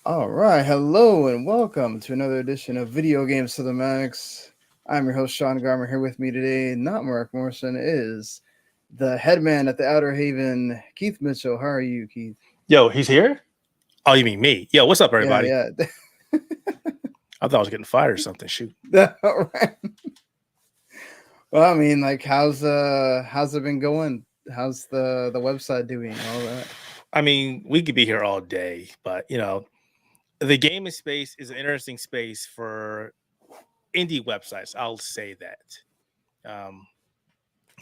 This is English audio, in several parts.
All right, hello and welcome to another edition of Video Games to the Max. I'm your host Sean Garmer. Here with me today, not Mark Morrison, is the headman at the Outer Haven, Keith Mitchell. How are you, Keith? Yo, he's here? Oh, you mean me? Yo, what's up, Yeah, everybody? yeah. I thought I was getting fired or something. Shoot. All right. Well, I mean, like, how's it been going? How's the website doing? All that. I mean, we could be here all day, but the gaming space is an interesting space for indie websites. I'll say that.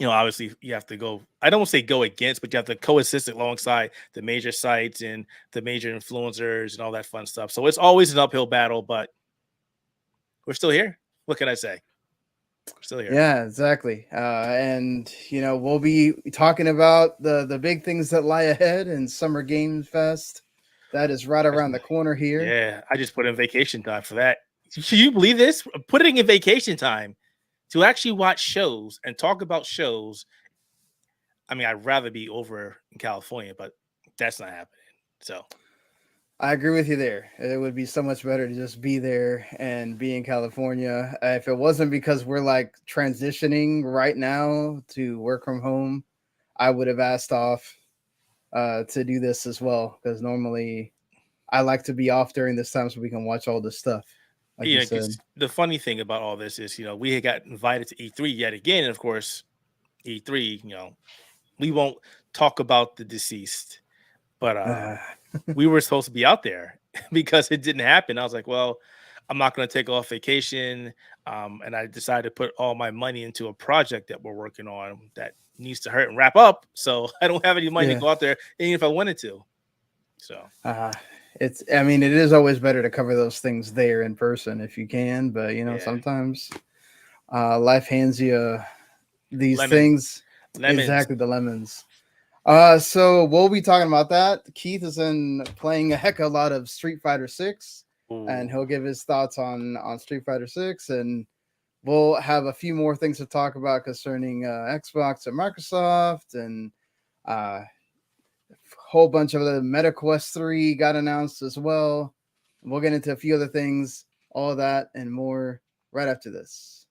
Obviously you have to go. I don't say go against, but you have to coexist alongside the major sites and the major influencers and all that fun stuff. So it's always an uphill battle, but we're still here. What can I say? We're still here. Yeah, exactly. And we'll be talking about the big things that lie ahead in Summer Games Fest. That is right around the corner here. Yeah, I just put in vacation time for that. Can you believe this? Putting in vacation time to actually watch shows and talk about shows. I mean, I'd rather be over in California, but that's not happening. So I agree with you there. It would be so much better to just be there and be in California. If it wasn't because we're like transitioning right now to work from home, I would have asked off to do this as well, because normally I like to be off during this time so we can watch all this stuff. Like you said. The funny thing about all this is, we had got invited to E3 yet again, and of course, E3, we won't talk about the deceased, but we were supposed to be out there because it didn't happen. I was like, well, I'm not going to take off vacation, and I decided to put all my money into a project that we're working on that needs to hurt and wrap up. So I don't have any money to go out there, even if I wanted to. So it is always better to cover those things there in person if you can, but sometimes life hands you these things. Lemons. Exactly, the lemons. So we'll be talking about that. Keith is playing a heck of a lot of Street Fighter 6, and he'll give his thoughts on Street Fighter 6, and we'll have a few more things to talk about concerning Xbox and Microsoft, and a whole bunch of the Meta Quest 3 got announced as well. We'll get into a few other things, all that and more right after this.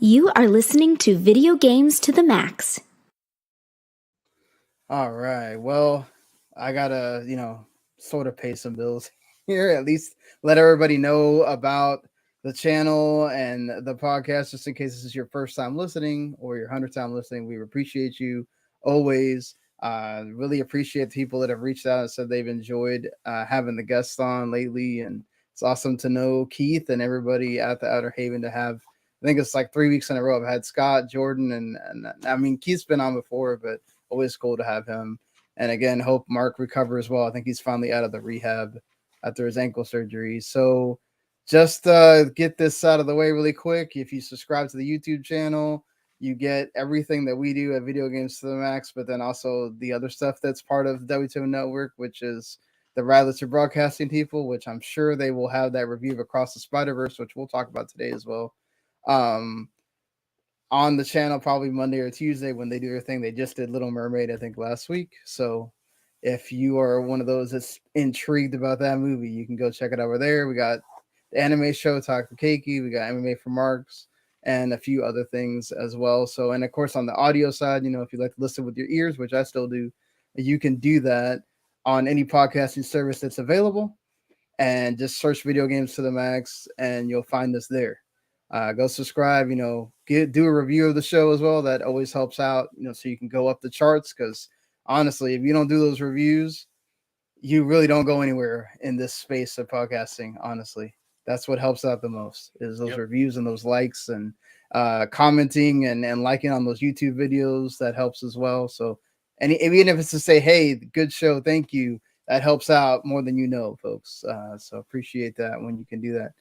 You are listening to Video Games to the Max. All right. Well, I gotta, sort of pay some bills here. At least let everybody know about the channel and the podcast, just in case this is your first time listening or your 100th time listening. We appreciate you always. Really appreciate the people that have reached out and said they've enjoyed having the guests on lately. And it's awesome to know Keith and everybody at the Outer Haven to have. I think it's like 3 weeks in a row. I've had Scott, Jordan, and I mean, Keith's been on before, but always cool to have him. And again, hope Mark recovers well. I think he's finally out of the rehab after his ankle surgery. So just get this out of the way really quick. If you subscribe to the YouTube channel, you get everything that we do at Video Games to the Max, but then also the other stuff that's part of the WTO Network, which is the Radlitzer Broadcasting people, which I'm sure they will have that review of Across the Spiderverse, which we'll talk about today as well. On the channel probably Monday or Tuesday when they do their thing. They just did Little Mermaid, I think, last week. So if you are one of those that's intrigued about that movie, you can go check it over there. We got the anime show Talk for Keiki, we got MMA for Marks, and a few other things as well. So, and of course on the audio side, if you like to listen with your ears, which I still do, you can do that on any podcasting service that's available, and just search Video Games to the Max and you'll find us there. Go subscribe, do a review of the show as well. That always helps out, so you can go up the charts. Because honestly, if you don't do those reviews, you really don't go anywhere in this space of podcasting. Honestly, that's what helps out the most is those reviews and those likes and commenting and liking on those YouTube videos. That helps as well. So, and even if it's to say, hey, good show, thank you, that helps out more than folks. So appreciate that when you can do that.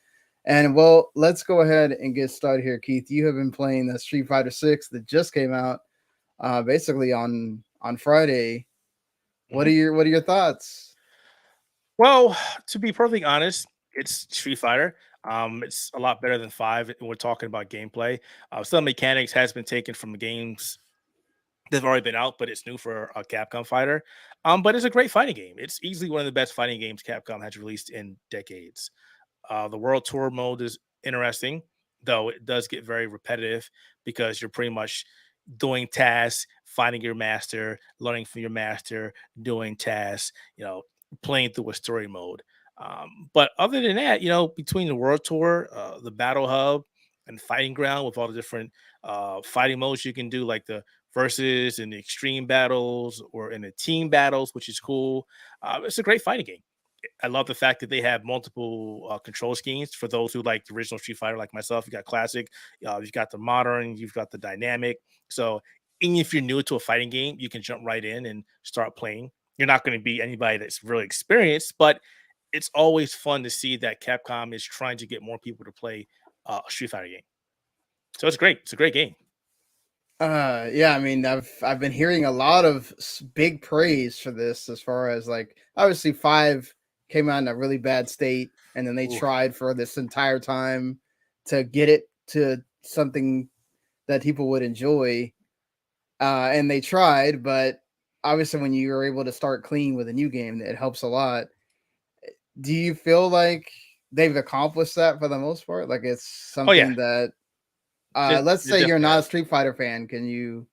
And well, let's go ahead and get started here, Keith. You have been playing the Street Fighter 6 that just came out, basically on Friday. What are your thoughts? Well, to be perfectly honest, It's Street Fighter. It's a lot better than 5. We're talking about gameplay. Some mechanics has been taken from the games that have already been out, but it's new for a Capcom fighter. But it's a great fighting game. It's easily one of the best fighting games Capcom has released in decades. The World Tour mode is interesting, though it does get very repetitive because you're pretty much doing tasks, finding your master, learning from your master, doing tasks, playing through a story mode. But other than that, between the World Tour, the Battle Hub, and Fighting Ground with all the different fighting modes you can do, like the versus and the extreme battles or in the team battles, which is cool. It's a great fighting game. I love the fact that they have multiple control schemes for those who like the original Street Fighter, like myself. You got classic, you've got the modern, you've got the dynamic. So even if you're new to a fighting game, you can jump right in and start playing. You're not going to be anybody that's really experienced, but it's always fun to see that Capcom is trying to get more people to play a Street Fighter game. So it's great. It's a great game. Yeah, I mean, I've been hearing a lot of big praise for this, as far as like obviously 5 came out in a really bad state, and then they Ooh. tried for this entire time to get it to something that people would enjoy, and they tried, but obviously when you are able to start clean with a new game, it helps a lot. Do you feel like they've accomplished that for the most part? Like it's Oh yeah, something that let's There say you're definitely not a has. Street Fighter fan, can you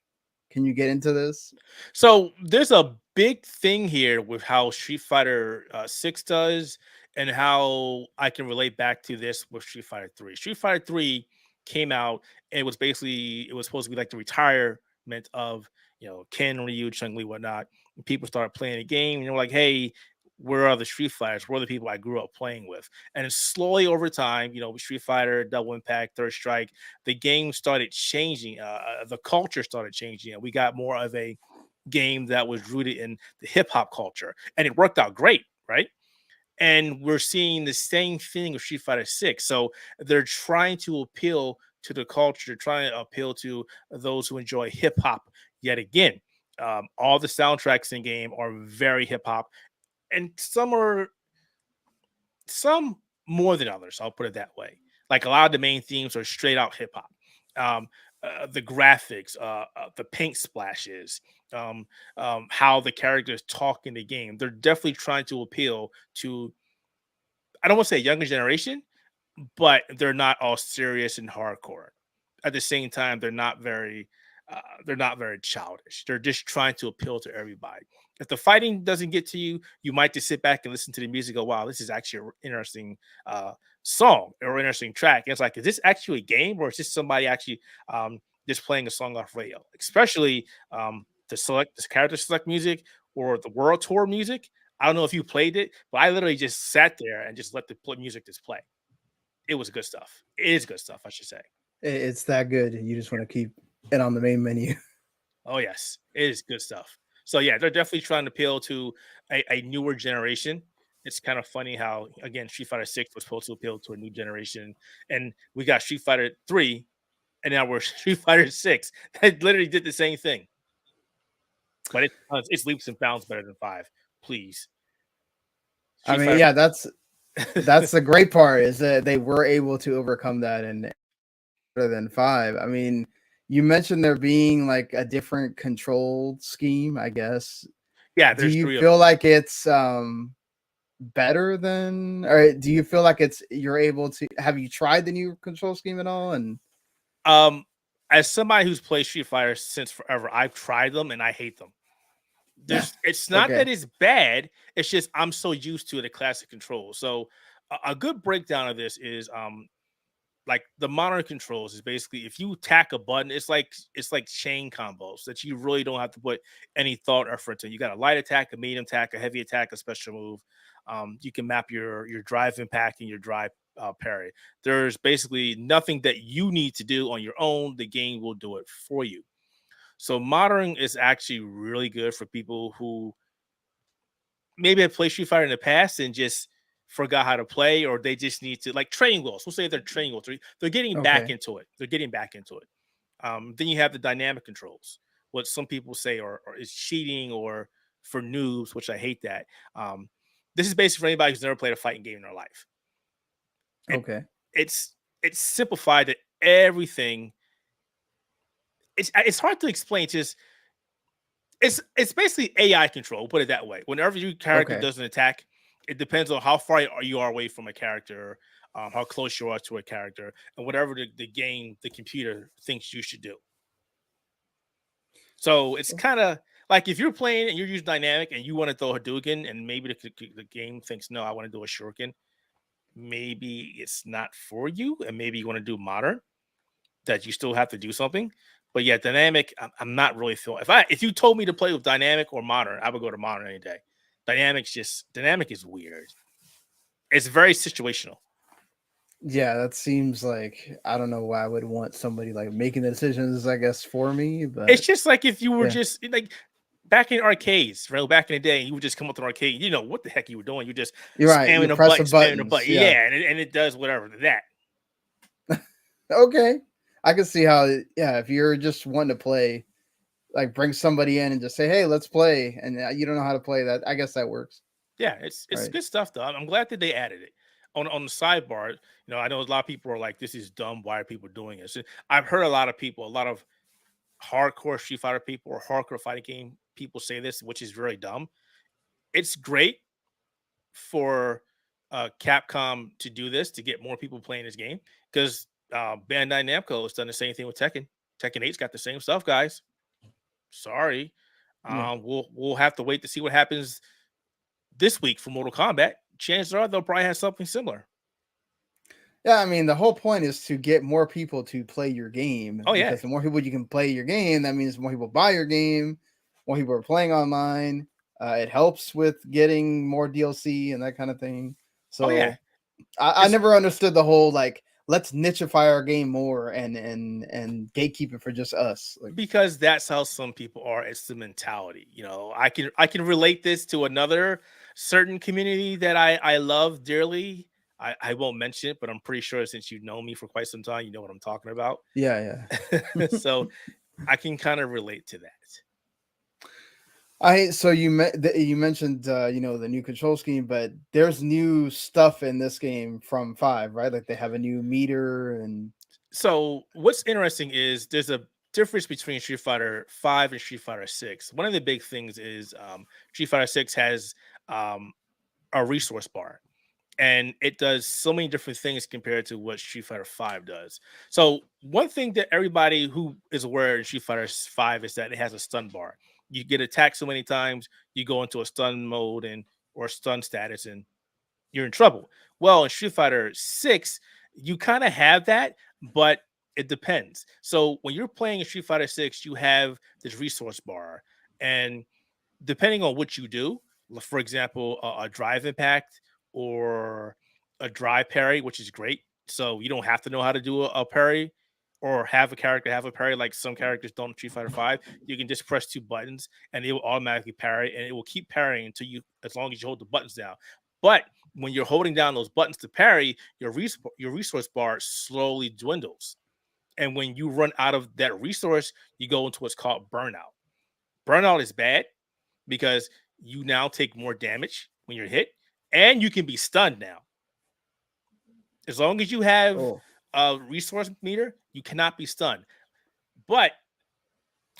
get into this? So there's a big thing here with how Street Fighter 6 does, and how I can relate back to this with Street Fighter 3. Street Fighter 3 came out, and it was supposed to be like the retirement of Ken, Ryu, Chun Li, whatnot. And people started playing the game, and they're like, "Hey, where are the Street Fighters? Where are the people I grew up playing with?" And slowly over time, with Street Fighter, Double Impact, Third Strike, the game started changing. The culture started changing, and we got more of a game that was rooted in the hip hop culture, and it worked out great, right? And we're seeing the same thing with Street Fighter 6. So they're trying to appeal to the culture, trying to appeal to those who enjoy hip hop yet again. All the soundtracks in game are very hip hop, and some more than others. I'll put it that way. Like a lot of the main themes are straight out hip hop. Um, the graphics, the paint splashes, how the characters talk in the game. They're definitely trying to appeal to, I don't want to say younger generation, but they're not all serious and hardcore. At the same time, they're not very childish. They're just trying to appeal to everybody. If the fighting doesn't get to you, you might just sit back and listen to the music. Go, wow, this is actually an interesting song or interesting track. And it's like, is this actually a game, or is this somebody actually just playing a song off radio? Especially this character select music or the world tour music. I don't know if you played it, but I literally just sat there and just let the music just play. It was good stuff. It is good stuff, I should say. It's that good. You just want to keep it on the main menu. Oh yes, it is good stuff. So yeah, they're definitely trying to appeal to a newer generation. It's kind of funny how again Street Fighter 6 was supposed to appeal to a new generation, and we got Street Fighter 3, and now we're Street Fighter 6 that literally did the same thing. But it's leaps and bounds better than 5. Please. I Street mean, Fighter. yeah, that's the great part, is that they were able to overcome that and better than 5. I mean, you mentioned there being like a different control scheme, I guess. Yeah, Do there's you 3 of them. feel like it's better than, or do you feel like you're able to, have you tried the new control scheme at all? And As somebody who's played Street Fighter since forever, I've tried them and I hate them. It's not okay. that it's bad, it's just I'm so used to the classic controls. So a good breakdown of this is like the modern controls is basically if you tack a button, it's like chain combos that you really don't have to put any thought or effort in. You got a light attack, a medium attack, a heavy attack, a special move. You can map your drive impact and your drive parry. There's basically nothing that you need to do on your own. The game will do it for you. So modern is actually really good for people who maybe have played Street Fighter in the past and just forgot how to play, or they just need to like training wheels. We'll say they're training wheels. They're getting back Okay. into it. They're getting back into it. Then you have the dynamic controls, what some people say or is cheating or for noobs, which I hate that. This is basically for anybody who's never played a fighting game in their life. Okay. It's simplified to everything. It's hard to explain. It's basically AI control. Put it that way. Whenever your character does an attack, it depends on how far you are away from a character, how close you are to a character, and whatever the computer thinks you should do. So it's kind of like if you're playing and you're using dynamic and you want to throw a Hadouken, and maybe the game thinks, no, I want to do a Shuriken. Maybe it's not for you, and maybe you want to do modern. That you still have to do something. But yeah, dynamic, I'm not really feeling. If you told me to play with dynamic or modern, I would go to modern any day. Dynamic is weird. It's very situational. Yeah, that seems like I don't know why I would want somebody like making the decisions, I guess, for me. But It's just like if you were just like back in arcades, right? Back in the day, you would just come up to an arcade, you know what the heck you were doing. You just you're right. spamming You a press button, the spamming a buttons. button. Yeah, and it does whatever that. Okay. I can see how, if you're just wanting to play, like bring somebody in and just say, hey, let's play. And you don't know how to play that. I guess that works. Yeah, it's good stuff though. I'm glad that they added it. On the sidebar, I know a lot of people are like, this is dumb. Why are people doing this? I've heard a lot of hardcore Street Fighter people or hardcore fighting game people say this, which is really dumb. It's great for Capcom to do this, to get more people playing this game, because Bandai Namco has done the same thing with Tekken. Tekken 8's got the same stuff, guys. Sorry. We'll have to wait to see what happens this week for Mortal Kombat. Chances are they'll probably have something similar. Yeah, I mean, the whole point is to get more people to play your game. Oh, yeah. Because the more people you can play your game, that means more people buy your game, more people are playing online. It helps with getting more DLC and that kind of thing. So I never understood the whole, like, let's nicheify our game more and gatekeep it for just us. Because that's how some people are. It's the mentality. I can relate this to another certain community that I love dearly. I won't mention it, but I'm pretty sure since you've known me for quite some time, you know what I'm talking about. Yeah. So I can kind of relate to that. So you mentioned the new control scheme, but there's new stuff in this game from 5, right? Like they have a new meter. And so what's interesting is there's a difference between Street Fighter 5 and Street Fighter 6. One of the big things is Street Fighter 6 has a resource bar, and it does so many different things compared to what Street Fighter 5 does. So one thing that everybody who is aware in Street Fighter 5 is that it has a stun bar. You get attacked so many times, you go into a stun mode or stun status, and you're in trouble. Well, in Street Fighter 6, you kind of have that, but it depends. So when you're playing in Street Fighter 6, you have this resource bar, and depending on what you do, for example, a drive impact or a drive parry, which is great. So you don't have to know how to do a parry or have a character have a parry like some characters don't in Street Fighter 5. You can just press 2 buttons and it will automatically parry, and it will keep parrying as long as you hold the buttons down. But when you're holding down those buttons to parry, your resource bar slowly dwindles. And when you run out of that resource, you go into what's called burnout. Burnout is bad because you now take more damage when you're hit, and you can be stunned now. As long as you have a resource meter, you cannot be stunned. But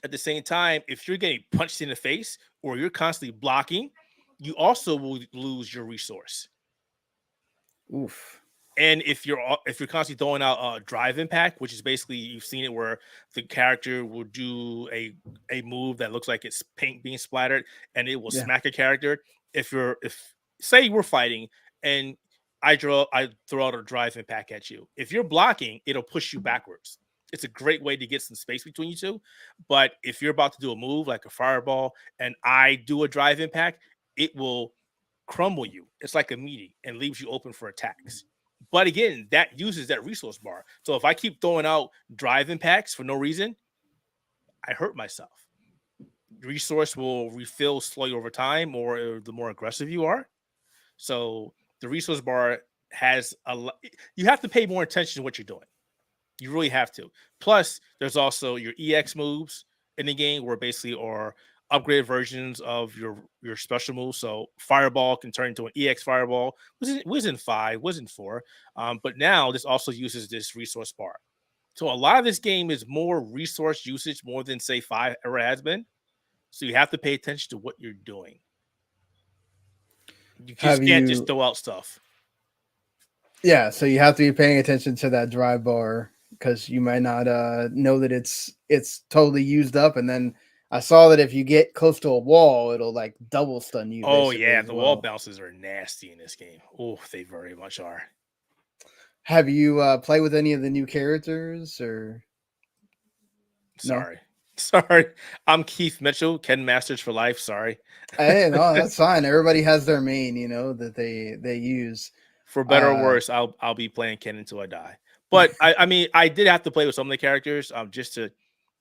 at the same time, if you're getting punched in the face or you're constantly blocking, you also will lose your resource. Oof. And if you're constantly throwing out a drive impact, which is basically, you've seen it where the character will do a move that looks like it's paint being splattered, and it will smack a character. If say we're fighting and I throw out a drive impact at you, if you're blocking, it'll push you backwards. It's a great way to get some space between you two. But if you're about to do a move like a fireball and I do a drive impact, it will crumble you. It's like a meaty and leaves you open for attacks. But again, that uses that resource bar. So if I keep throwing out drive impacts for no reason, I hurt myself. Resource will refill slowly over time, or the more aggressive you are. So the resource bar has you have to pay more attention to what you're doing. You really have to. Plus, there's also your EX moves in the game, where basically are upgraded versions of your special moves. So Fireball can turn into an EX Fireball. Was in 5, was in 4. But now this also uses this resource bar. So a lot of this game is more resource usage more than say 5 ever has been. So you have to pay attention to what you're doing. You just can't just throw out stuff. Yeah, so you have to be paying attention to that drive bar because you might not know that it's totally used up, and then I saw that if you get close to a wall, it'll like double stun you. Oh yeah, the wall bounces are nasty in this game. Oh, they very much are. Have you played with any of the new characters or? Sorry. No? Sorry. I'm Keith Mitchell, Ken Masters for life. Sorry. Hey, no, that's fine. Everybody has their main, that they use. For better or worse, I'll be playing Ken until I die. But I mean, I did have to play with some of the characters just to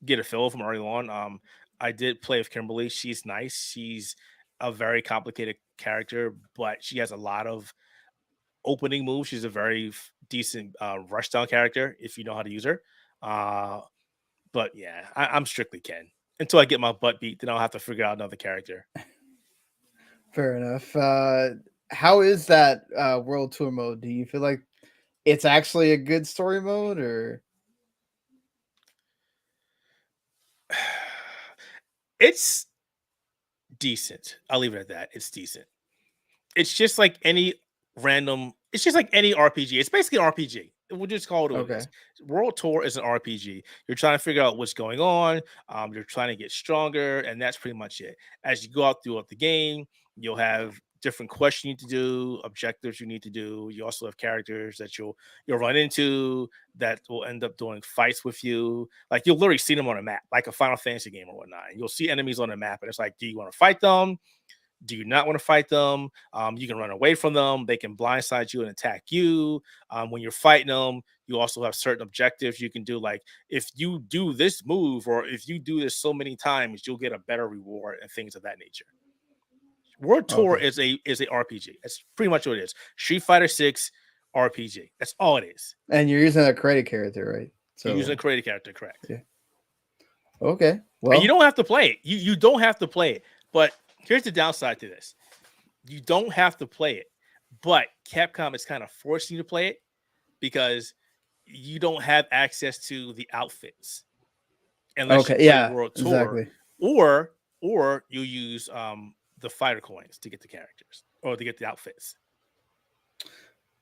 get a feel from early on. I did play with Kimberly. She's nice. She's a very complicated character, but she has a lot of opening moves. She's a very decent rushdown character if you know how to use her. But yeah, I'm strictly Ken until I get my butt beat. Then I'll have to figure out another character. Fair enough. How is that World Tour mode? Do you feel like it's actually a good story mode, or? It's decent. I'll leave it at that. It's decent. It's just like any it's just like any RPG. It's basically an RPG. We'll just call it what it is. World Tour is an RPG. You're trying to figure out what's going on. You're trying to get stronger, and that's pretty much it. As you go out throughout the game, you'll have different quests you need to do, objectives you need to do. You also have characters that you'll run into that will end up doing fights with you. Like you'll literally see them on a map, like a Final Fantasy game or whatnot. And you'll see enemies on a map, and it's like, do you want to fight them? Do you not want to fight them? You can run away from them. They can blindside you and attack you. When you're fighting them, you also have certain objectives you can do. Like if you do this move or if you do this so many times, you'll get a better reward and things of that nature. World Tour is a RPG. That's pretty much what it is. Street Fighter 6 RPG. That's all it is. And you're using a created character, right? So you're using a created character, correct? Yeah. Okay. Well, and you don't have to play it. You don't have to play it, but here's the downside to this. You don't have to play it, but Capcom is kind of forcing you to play it because you don't have access to the outfits unless you play World Tour. Exactly. Or you use the fighter coins to get the characters or to get the outfits.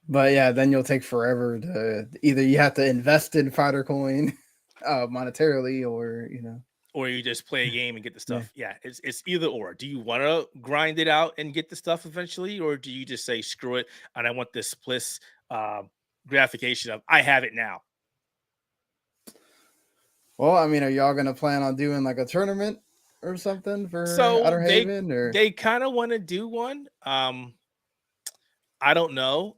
But yeah, then you'll take forever to either you have to invest in fighter coin monetarily or or you just play a game and get the stuff. Yeah, it's either or. Do you want to grind it out and get the stuff eventually, or do you just say screw it and I want this split gratification of I have it now? Well, I mean, are y'all gonna plan on doing like a tournament or something for Outer Haven? Or they kind of want to do one. I don't know.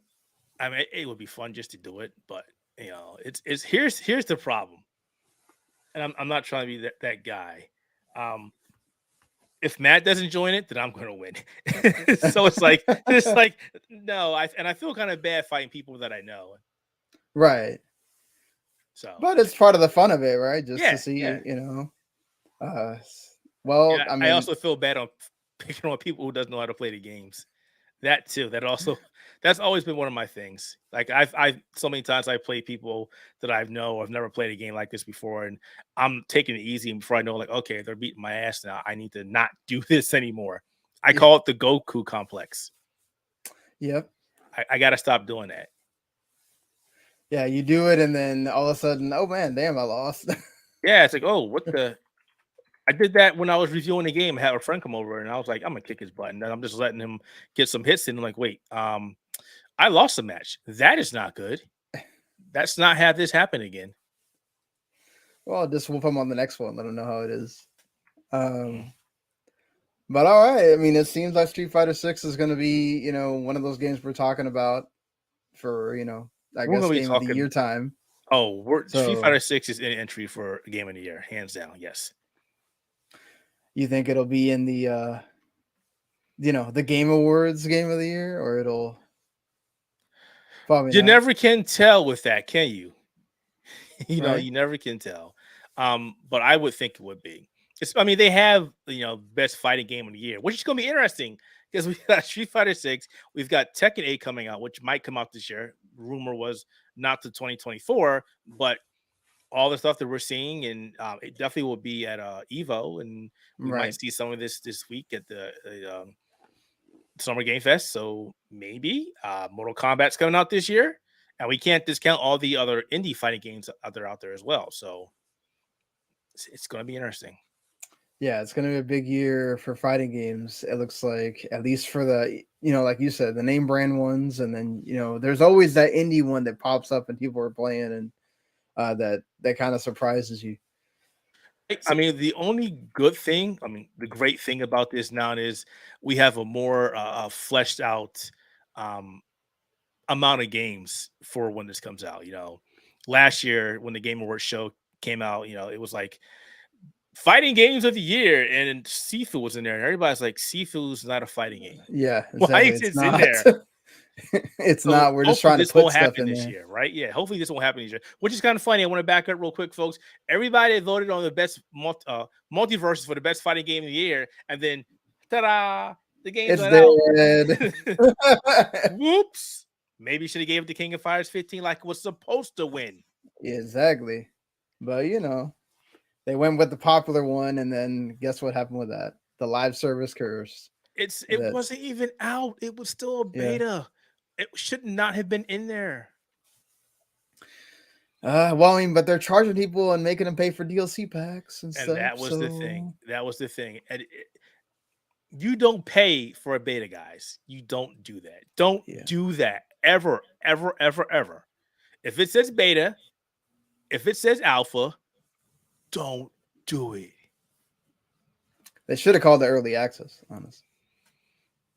I mean, it would be fun just to do it, but it's here's the problem. And I'm not trying to be that guy. If Matt doesn't join it, then I'm going to win. So it's like no. I feel kind of bad fighting people that I know. Right. So, but it's part of the fun of it, right? Just to see, Well, I mean, I also feel bad on picking on people who doesn't know how to play the games. That too. That's always been one of my things. Like I've so many times I play people that I've never played a game like this before, and I'm taking it easy. And before I know, like, okay, they're beating my ass now. I need to not do this anymore. I call it the Goku complex. Yep. I got to stop doing that. Yeah, you do it, and then all of a sudden, oh man, damn, I lost. Yeah, it's like, oh, what the. I did that when I was reviewing the game. I had a friend come over, and I was like, I'm gonna kick his butt, and I'm just letting him get some hits. And I'm like, wait, I lost the match. That is not good. That's not have this happen again. Well, just whoop him on the next one. Let him know how it is. But all right. I mean, it seems like Street Fighter 6 is going to be, one of those games we're talking about for, I guess game of the year time. Oh, Street Fighter 6 is in entry for game of the year, hands down. Yes. You think it'll be in the, the Game Awards game of the year, or it'll probably you not. Never can tell with that, can you? You never can tell. But I would think it would be. I mean, they have best fighting game of the year, which is going to be interesting because we got Street Fighter 6, we've got Tekken 8 coming out, which might come out this year. Rumor was not to 2024, but all the stuff that we're seeing, and it definitely will be at Evo, and we might see some of this week at the Summer Game Fest. So maybe Mortal Kombat's coming out this year, and we can't discount all the other indie fighting games out there as well. So it's going to be interesting. Yeah, it's going to be a big year for fighting games. It looks like, at least for the, like you said, the name brand ones. And then, there's always that indie one that pops up and people are playing, and that kind of surprises you. I mean, the only good thing, the great thing about this now is we have a more fleshed out amount of games for when this comes out. Last year when the Game Awards show came out, it was like fighting games of the year, and Sifu was in there, and everybody's like, Sifu's not a fighting game. Yeah, exactly. Why is it in there? It's so not. We're just trying to put stuff in this there. year, right? Yeah, hopefully this won't happen this year, which is kind of funny. I want to back up real quick, folks. Everybody voted on the best multiverses for the best fighting game of the year, and then ta-da, the game's out. Whoops. Maybe should have gave it to King of Fighters 15 like it was supposed to win. Exactly. But they went with the popular one, and then guess what happened with that? The live service curse. It wasn't even out. It was still a beta. It should not have been in there. Well, but they're charging people and making them pay for DLC packs and stuff. That was the thing. That was the thing. And you don't pay for a beta, guys. You don't do that. Don't do that ever, ever, ever, ever. If it says beta, if it says alpha, don't do it. They should have called it early access, honestly.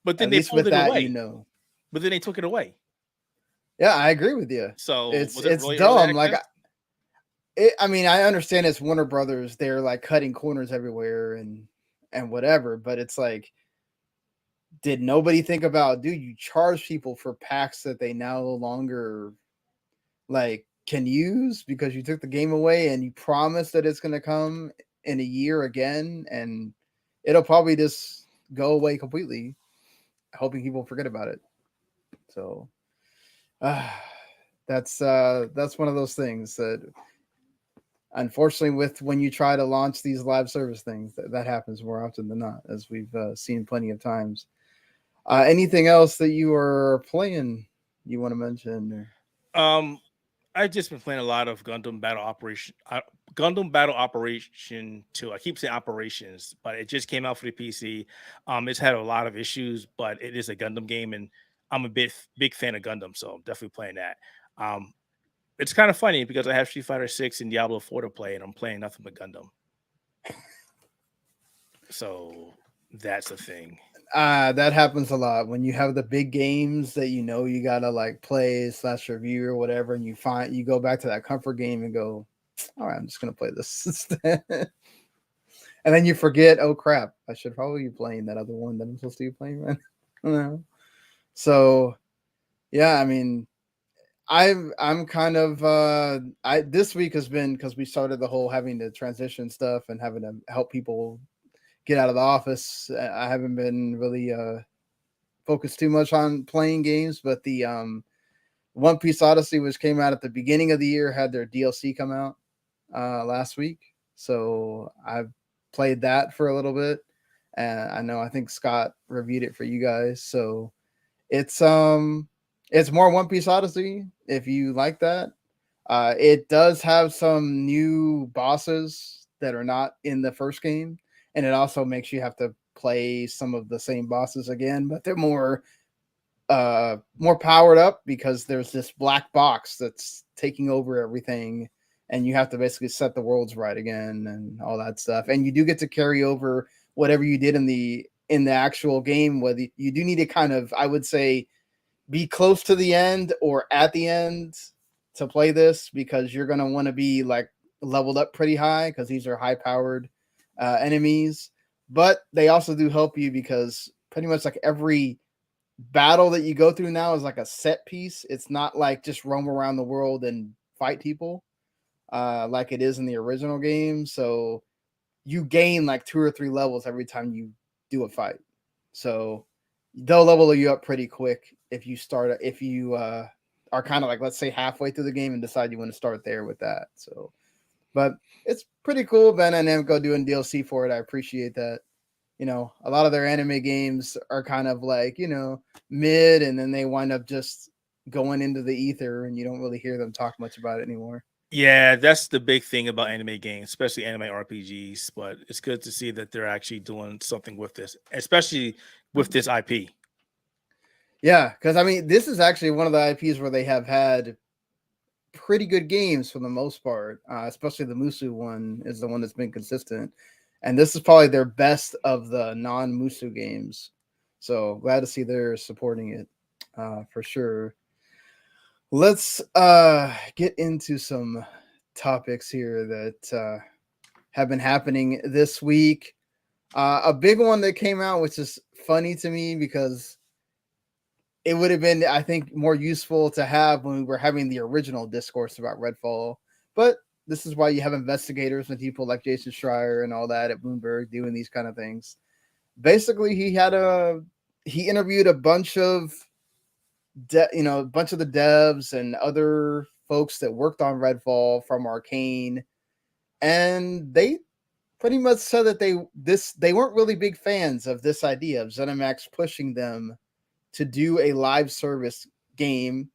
But then they pulled it away. But then they took it away. Yeah, I agree with you. So it's really dumb. Like, I understand it's Warner Brothers. They're like cutting corners everywhere and whatever. But it's like, did nobody think about, dude, you charge people for packs that they now no longer like can use because you took the game away, and you promised that it's going to come in a year again, and it'll probably just go away completely, hoping people forget about it. So that's one of those things that, unfortunately, when you try to launch these live service things, that happens more often than not, as we've seen plenty of times. Anything else that you are playing you want to mention? I've just been playing a lot of Gundam Battle Operation 2. I keep saying Operations, but it just came out for the PC. It's had a lot of issues, but it is a Gundam game, and I'm a big fan of Gundam, so I'm definitely playing that. It's kind of funny because I have Street Fighter 6 and Diablo 4 to play, and I'm playing nothing but Gundam. So that's the thing. That happens a lot when you have the big games that you gotta like play / review or whatever, and you go back to that comfort game and go, all right, I'm just gonna play this instead. And then you forget, oh crap, I should probably be playing that other one that I'm supposed to be playing right now. So yeah, I mean, I'm kind of this week has been, because we started the whole having to transition stuff and having to help people get out of the office. I haven't been really focused too much on playing games, but the One Piece Odyssey, which came out at the beginning of the year, had their DLC come out last week. So I've played that for a little bit, and I think Scott reviewed it for you guys. So it's more One Piece Odyssey if you like that. It does have some new bosses that are not in the first game. And it also makes you have to play some of the same bosses again, but they're more powered up because there's this black box that's taking over everything, and you have to basically set the worlds right again and all that stuff. And you do get to carry over whatever you did in the actual game. Whether you do need to kind of, I would say, be close to the end or at the end to play this, because you're going to want to be like leveled up pretty high, because these are high powered enemies. But they also do help you, because pretty much like every battle that you go through now is like a set piece. It's not like just roam around the world and fight people like it is in the original game. So you gain like 2 or 3 levels every time you do a fight. So they'll level you up pretty quick if you are kind of like, let's say, halfway through the game and decide you want to start there with that. So, but it's pretty cool. Bandai Namco doing DLC for it. I appreciate that. A lot of their anime games are kind of like, mid, and then they wind up just going into the ether, and you don't really hear them talk much about it anymore. Yeah, that's the big thing about anime games, especially anime RPGs. But it's good to see that they're actually doing something with this, especially with this IP. Yeah, because I mean, this is actually one of the IPs where they have had pretty good games for the most part. Especially the Musu one is the one that's been consistent, and this is probably their best of the non-Musu games. So glad to see they're supporting it for sure. Let's get into some topics here that have been happening this week. A big one that came out, which is funny to me because it would have been, I think, more useful to have when we were having the original discourse about Redfall. But this is why you have investigators and people like Jason Schreier and all that at Bloomberg doing these kind of things. Basically, he interviewed a bunch of a bunch of the devs and other folks that worked on Redfall from Arkane, and they pretty much said that they weren't really big fans of this idea of ZeniMax pushing them to do a live service game.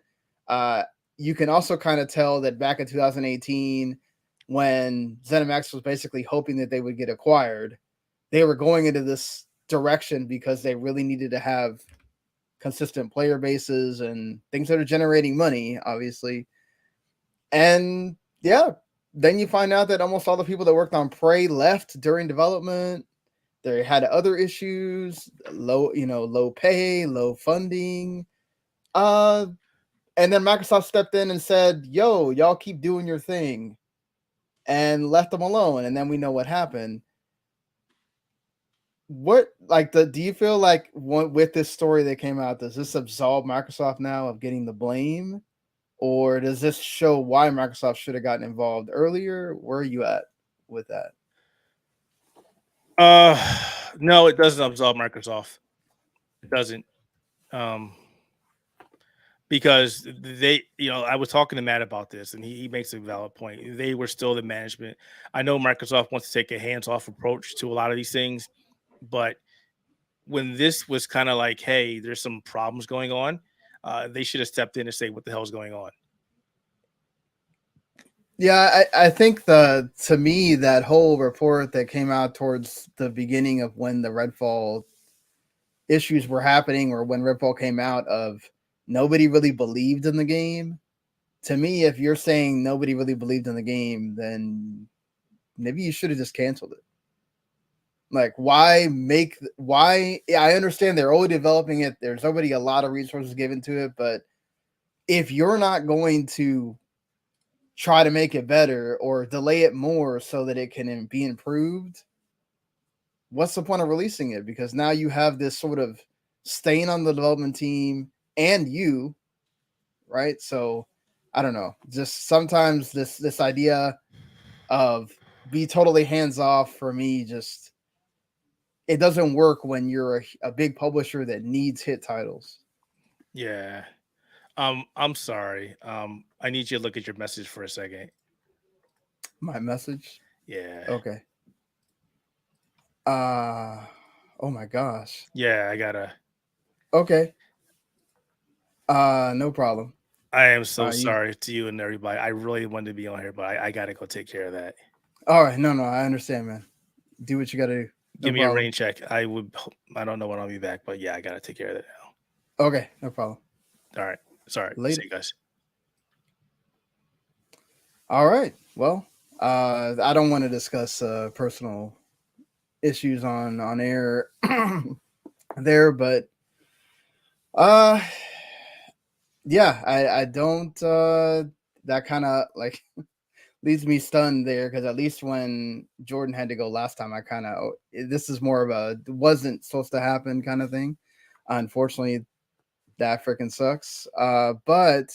You can also kind of tell that back in 2018, when ZeniMax was basically hoping that they would get acquired, they were going into this direction because they really needed to have consistent player bases and things that are generating money, obviously. And yeah, then you find out that almost all the people that worked on Prey left during development. They had other issues, low pay, low funding. And then Microsoft stepped in and said, yo, y'all keep doing your thing, and left them alone. And then we know what happened. Do you feel like with this story that came out, does this absolve Microsoft now of getting the blame? Or does this show why Microsoft should have gotten involved earlier? Where are you at with that? No, it doesn't absolve Microsoft. It doesn't. Because they, I was talking to Matt about this, and he makes a valid point. They were still the management. I know Microsoft wants to take a hands-off approach to a lot of these things, but when this was kind of like, hey, there's some problems going on, they should have stepped in and say, what the hell is going on? Yeah, I think to me, that whole report that came out towards the beginning of when the Redfall issues were happening, or when Redfall came out, of nobody really believed in the game. To me, if you're saying nobody really believed in the game, then maybe you should have just canceled it. Like, why? I understand they're only developing it. There's already a lot of resources given to it, but if you're not going to try to make it better or delay it more so that it can be improved, what's the point of releasing it? Because now you have this sort of stain on the development team and you, right? So I don't know. Just sometimes this idea of be totally hands off, for me, just it doesn't work when you're a big publisher that needs hit titles. Yeah. I'm sorry. I need you to look at your message for a second. My message? Yeah. Okay. Oh my gosh. Yeah, I gotta. Okay. No problem. I am so sorry to you and everybody. I really wanted to be on here, but I gotta go take care of that. All right. No, I understand, man. Do what you gotta do. Give me a rain check. I don't know when I'll be back, but yeah, I gotta take care of that now. Okay, no problem. All right. Sorry. Later. See you guys. All right. Well, I don't want to discuss personal issues on air there, but yeah, I don't that kind of like leaves me stunned there, because at least when Jordan had to go last time, I kind of, this is more of a wasn't supposed to happen kind of thing. Unfortunately, that freaking sucks. But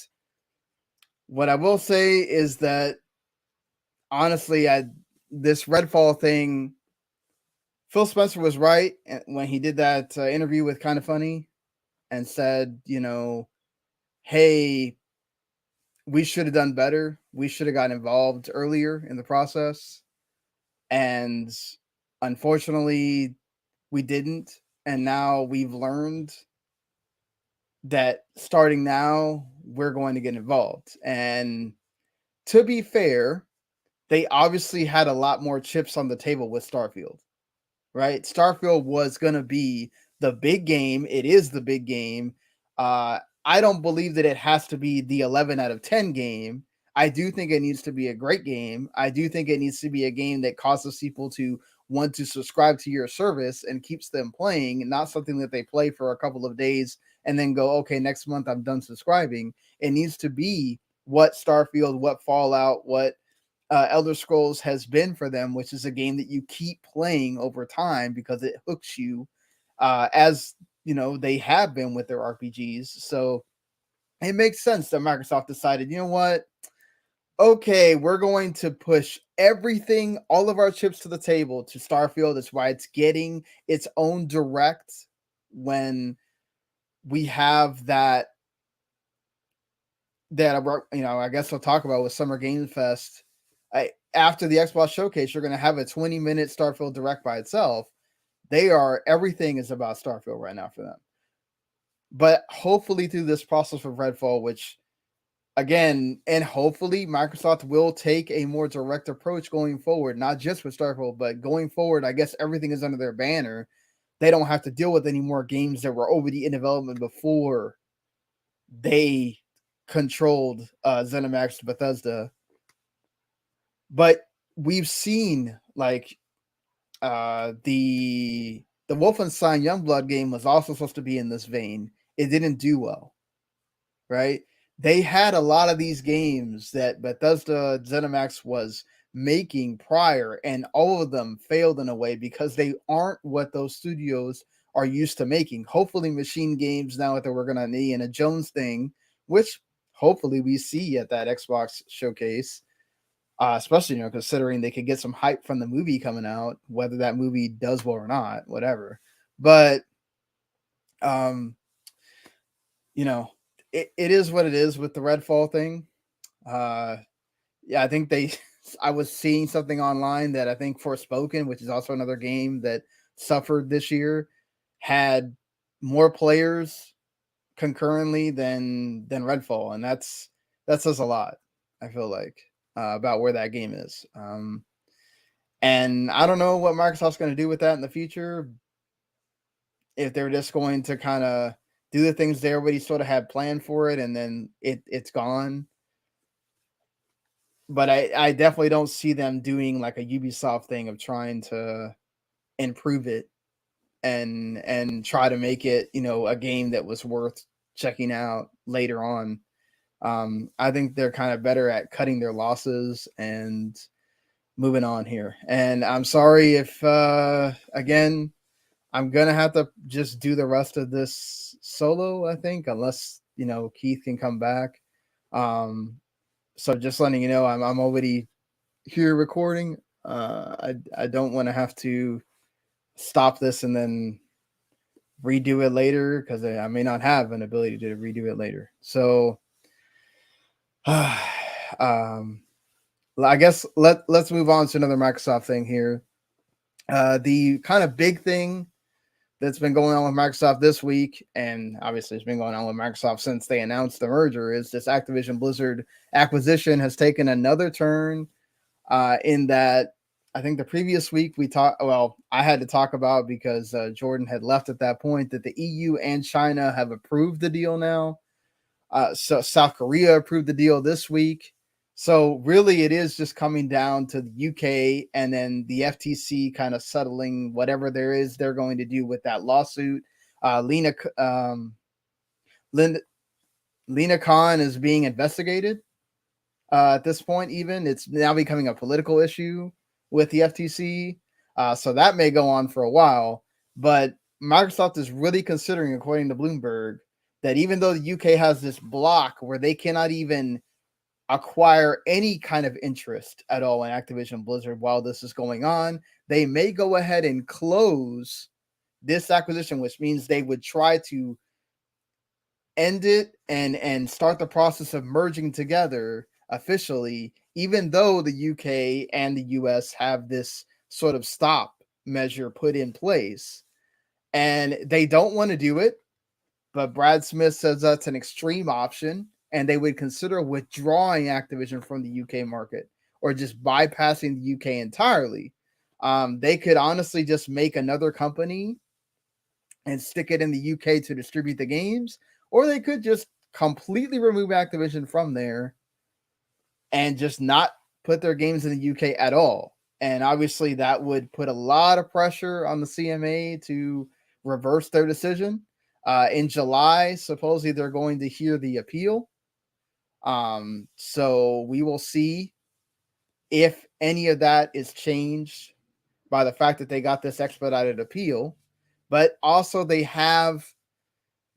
what I will say is that honestly, this Redfall thing, Phil Spencer was right when he did that interview with Kinda Funny and said, hey, we should have done better. We should have gotten involved earlier in the process. And unfortunately, we didn't. And now we've learned that starting now, we're going to get involved. And to be fair, they obviously had a lot more chips on the table with Starfield, right? Starfield was going to be the big game. It is the big game. I don't believe that it has to be the 11 out of 10 game. I do think it needs to be a great game. I do think it needs to be a game that causes people to want to subscribe to your service and keeps them playing, and not something that they play for a couple of days and then go, okay, next month I'm done subscribing. It needs to be what Starfield, what Fallout, what Elder Scrolls has been for them, which is a game that you keep playing over time because it hooks you, as they have been with their RPGs. So it makes sense that Microsoft decided, you know what? Okay, we're going to push everything, all of our chips to the table to Starfield. That's why it's getting its own direct when we have that, I guess we'll talk about with Summer Game Fest. After the Xbox Showcase, you're going to have a 20-minute Starfield direct by itself. Everything is about Starfield right now for them. But hopefully through this process of Redfall, which again, and hopefully Microsoft will take a more direct approach going forward, not just with Starfield, but going forward, I guess everything is under their banner. They don't have to deal with any more games that were already in development before they controlled ZeniMax Bethesda. But we've seen like the Wolfenstein Youngblood game was also supposed to be in this vein. It didn't do well, right? They had a lot of these games that Bethesda ZeniMax was making prior, and all of them failed in a way because they aren't what those studios are used to making. Hopefully Machine Games, now that we're going to need Indiana Jones thing, which hopefully we see at that Xbox showcase, especially, considering they could get some hype from the movie coming out, whether that movie does well or not, whatever. But, it is what it is with the Redfall thing. I think I was seeing something online that I think Forspoken, which is also another game that suffered this year, had more players concurrently than Redfall, and that says a lot, I feel like, about where that game is. And I don't know what Microsoft's going to do with that in the future, if they're just going to kind of do the things they already sort of had planned for it and then it's gone. But I definitely don't see them doing like a Ubisoft thing of trying to improve it and try to make it, a game that was worth checking out later on. I think they're kind of better at cutting their losses and moving on here. And I'm sorry if, again, I'm going to have to just do the rest of this solo, I think, unless, Keith can come back. So just letting you know, I'm already here recording. I don't want to have to stop this and then redo it later because I may not have an ability to redo it later. So, I guess let's move on to another Microsoft thing here. The kind of big thing that's been going on with Microsoft this week, and obviously it's been going on with Microsoft since they announced the merger, is this Activision-Blizzard acquisition has taken another turn, in that I think the previous week I had to talk about, because Jordan had left at that point, that the EU and China have approved the deal now. So South Korea approved the deal this week. So really it is just coming down to the UK and then the FTC kind of settling whatever they're going to do with that lawsuit. Lena Khan is being investigated. At this point, even it's now becoming a political issue with the FTC. So that may go on for a while, but Microsoft is really considering, according to Bloomberg, that even though the UK has this block where they cannot even acquire any kind of interest at all in Activision-Blizzard while this is going on. They may go ahead and close this acquisition, which means they would try to end it and start the process of merging together officially, even though the UK and the US have this sort of stop measure put in place. And they don't want to do it, but Brad Smith says that's an extreme option, and they would consider withdrawing Activision from the UK market or just bypassing the UK entirely. They could honestly just make another company and stick it in the UK to distribute the games, or they could just completely remove Activision from there and just not put their games in the UK at all. And obviously that would put a lot of pressure on the CMA to reverse their decision. In July, supposedly they're going to hear the appeal. So we will see if any of that is changed by the fact that they got this expedited appeal. But also they have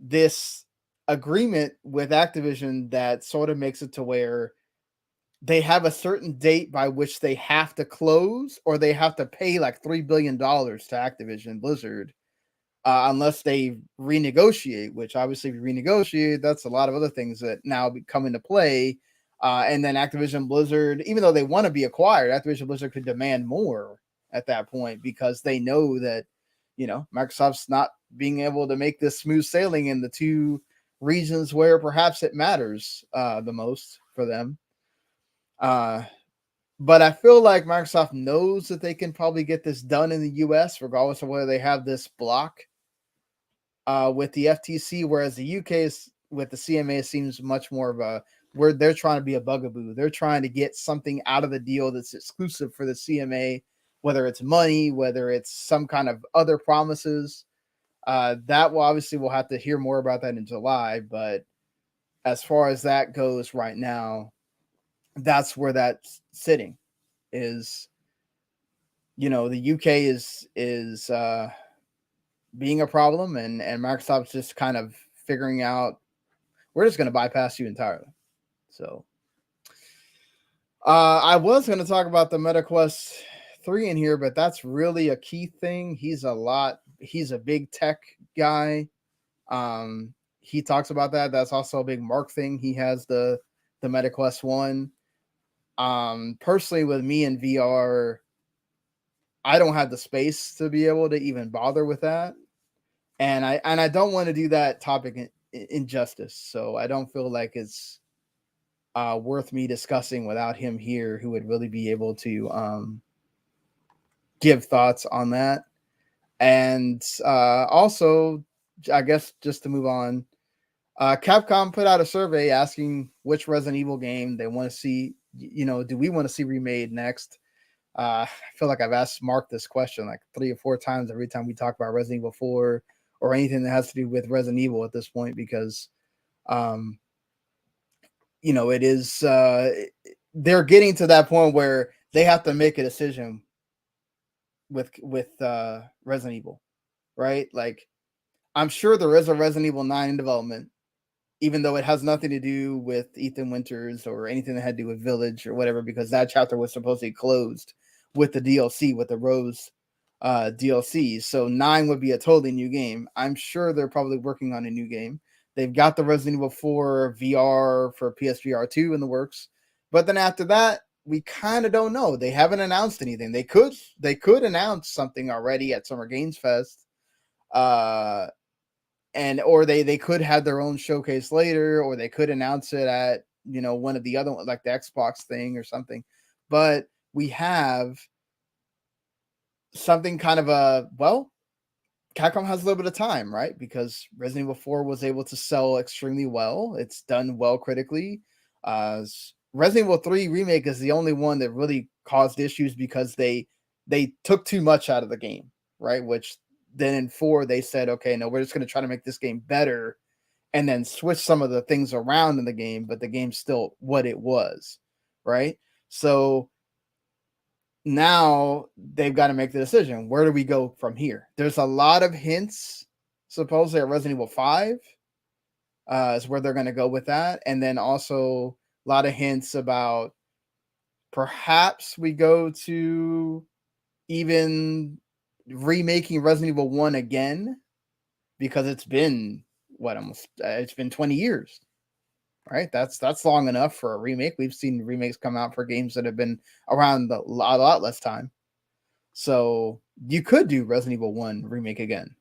this agreement with Activision that sort of makes it to where they have a certain date by which they have to close, or they have to pay like $3 billion to Activision-Blizzard unless they renegotiate, which obviously if you renegotiate, that's a lot of other things that now come into play. And then Activision-Blizzard, even though they want to be acquired, Activision-Blizzard could demand more at that point because they know that, you know, Microsoft's not being able to make this smooth sailing in the two regions where perhaps it matters the most for them. But I feel like Microsoft knows that they can probably get this done in the US, regardless of whether they have this block with the FTC, whereas the UK is, with the CMA seems much more of a where they're trying to be a bugaboo. They're trying to get something out of the deal that's exclusive for the CMA, whether it's money, whether it's some kind of other promises. That will obviously we'll have to hear more about that in July. But as far as that goes right now, that's where that's sitting. Is, you know, the UK is being a problem, and Microsoft's just kind of figuring out we're just going to bypass you entirely. So I was going to talk about the MetaQuest 3 in here, but that's really a key thing. He's a big tech guy. He talks about that. That's also a big Mark thing. He has the MetaQuest 1. Personally, with me in VR, I don't have the space to be able to even bother with that. And I don't want to do that topic injustice. So I don't feel like it's worth me discussing without him here, who would really be able to give thoughts on that. And also, I guess just to move on, Capcom put out a survey asking which Resident Evil game they want to see. You know, do we want to see remade next? I feel like I've asked Mark this question like 3 or 4 times every time we talk about Resident Evil 4 or anything that has to do with Resident Evil at this point, because, you know, it is, they're getting to that point where they have to make a decision with Resident Evil, right? Like, I'm sure there is a Resident Evil 9 in development, even though it has nothing to do with Ethan Winters or anything that had to do with Village or whatever, because that chapter was supposedly closed with the DLC, with the Rose DLC. So 9 would be a totally new game. I'm sure they're probably working on a new game. They've got the Resident Evil 4 VR for PSVR 2 in the works. But then after that, we kind of don't know. They haven't announced anything. They could announce something already at Summer Games Fest. Or they could have their own showcase later, or they could announce it at, you know, one of the other ones, like the Xbox thing or something. But we have something kind of Capcom has a little bit of time, right? Because Resident Evil 4 was able to sell extremely well. It's done well critically. Resident Evil 3 Remake is the only one that really caused issues because they took too much out of the game, right? Which then in 4, they said, okay, no, we're just going to try to make this game better and then switch some of the things around in the game, but the game's still what it was, right? So now they've got to make the decision. Where do we go from here? There's a lot of hints, supposedly at Resident Evil 5 is where they're going to go with that. And then also A lot of hints about perhaps we go to even remaking Resident Evil 1 again, because it's been it's been 20 years. Right? That's long enough for a remake. We've seen remakes come out for games that have been around a lot less time. So you could do Resident Evil 1 remake again.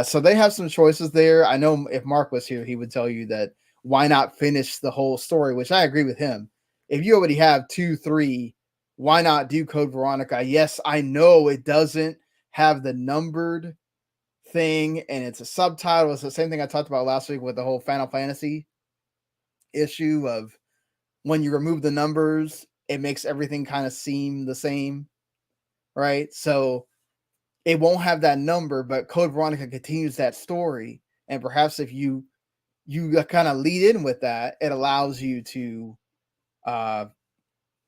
So they have some choices there. I know if Mark was here, he would tell you that why not finish the whole story, which I agree with him. If you already have 2, 3, why not do Code Veronica? Yes, I know it doesn't have the numbered thing and it's a subtitle. It's the same thing I talked about last week with the whole Final Fantasy issue of when you remove the numbers, it makes everything kind of seem the same, right? So it won't have that number, but Code Veronica continues that story, and perhaps if you kind of lead in with that, it allows you to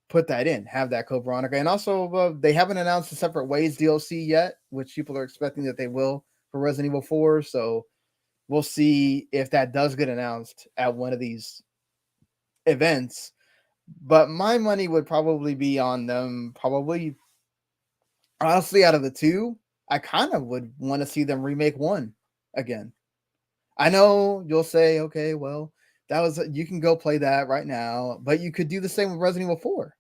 put that in, have that Code Veronica. And also they haven't announced the Separate Ways DLC yet, which people are expecting that they will for Resident Evil 4. So we'll see if that does get announced at one of these events. But my money would probably be on them. Probably, honestly, out of the two, I kind of would want to see them remake 1 again. I know you'll say, okay, well, you can go play that right now, but you could do the same with Resident Evil 4.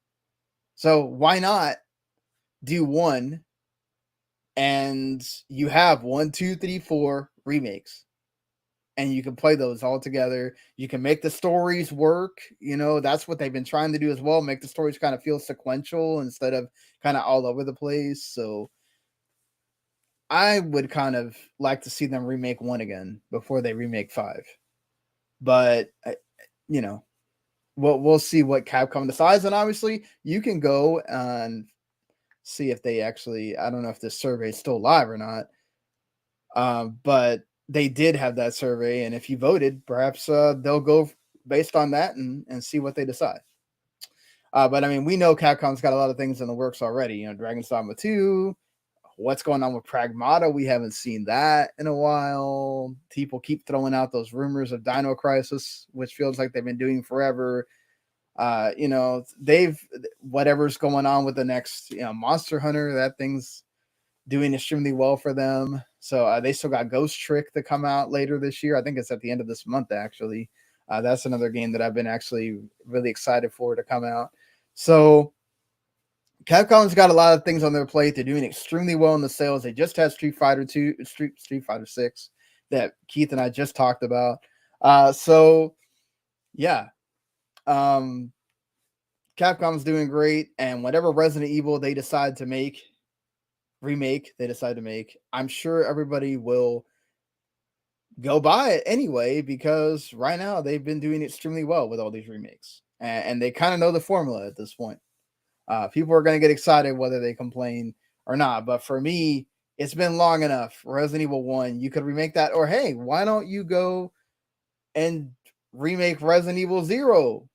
So why not do 1 and you have 1, 2, 3, 4 remakes? And you can play those all together. You can make the stories work. You know, that's what they've been trying to do as well. Make the stories kind of feel sequential instead of kind of all over the place. So I would kind of like to see them remake 1 again before they remake 5. But, you know, we'll see what Capcom decides. And obviously, you can go and see if they actually, I don't know if this survey is still live or not. But they did have that survey, and if you voted, perhaps they'll go based on that and see what they decide. But I mean, we know Capcom's got a lot of things in the works already. You know, Dragon's Dogma 2. What's going on with Pragmata? We haven't seen that in a while. People keep throwing out those rumors of Dino Crisis, which feels like they've been doing forever. You know, whatever's going on with the next, Monster Hunter, that thing's doing extremely well for them. So they still got Ghost Trick to come out later this year. I think it's at the end of this month, actually. That's another game that I've been actually really excited for to come out. So Capcom's got a lot of things on their plate. They're doing extremely well in the sales. They just had Street Fighter 6 that Keith and I just talked about. So yeah. Capcom's doing great, and whatever Resident Evil they decide to make, I'm sure everybody will go buy it anyway, because right now they've been doing extremely well with all these remakes, and they kind of know the formula at this point. People are going to get excited whether they complain or not, but for me, it's been long enough. Resident Evil 1, you could remake that, or hey, why don't you go and remake Resident Evil 0?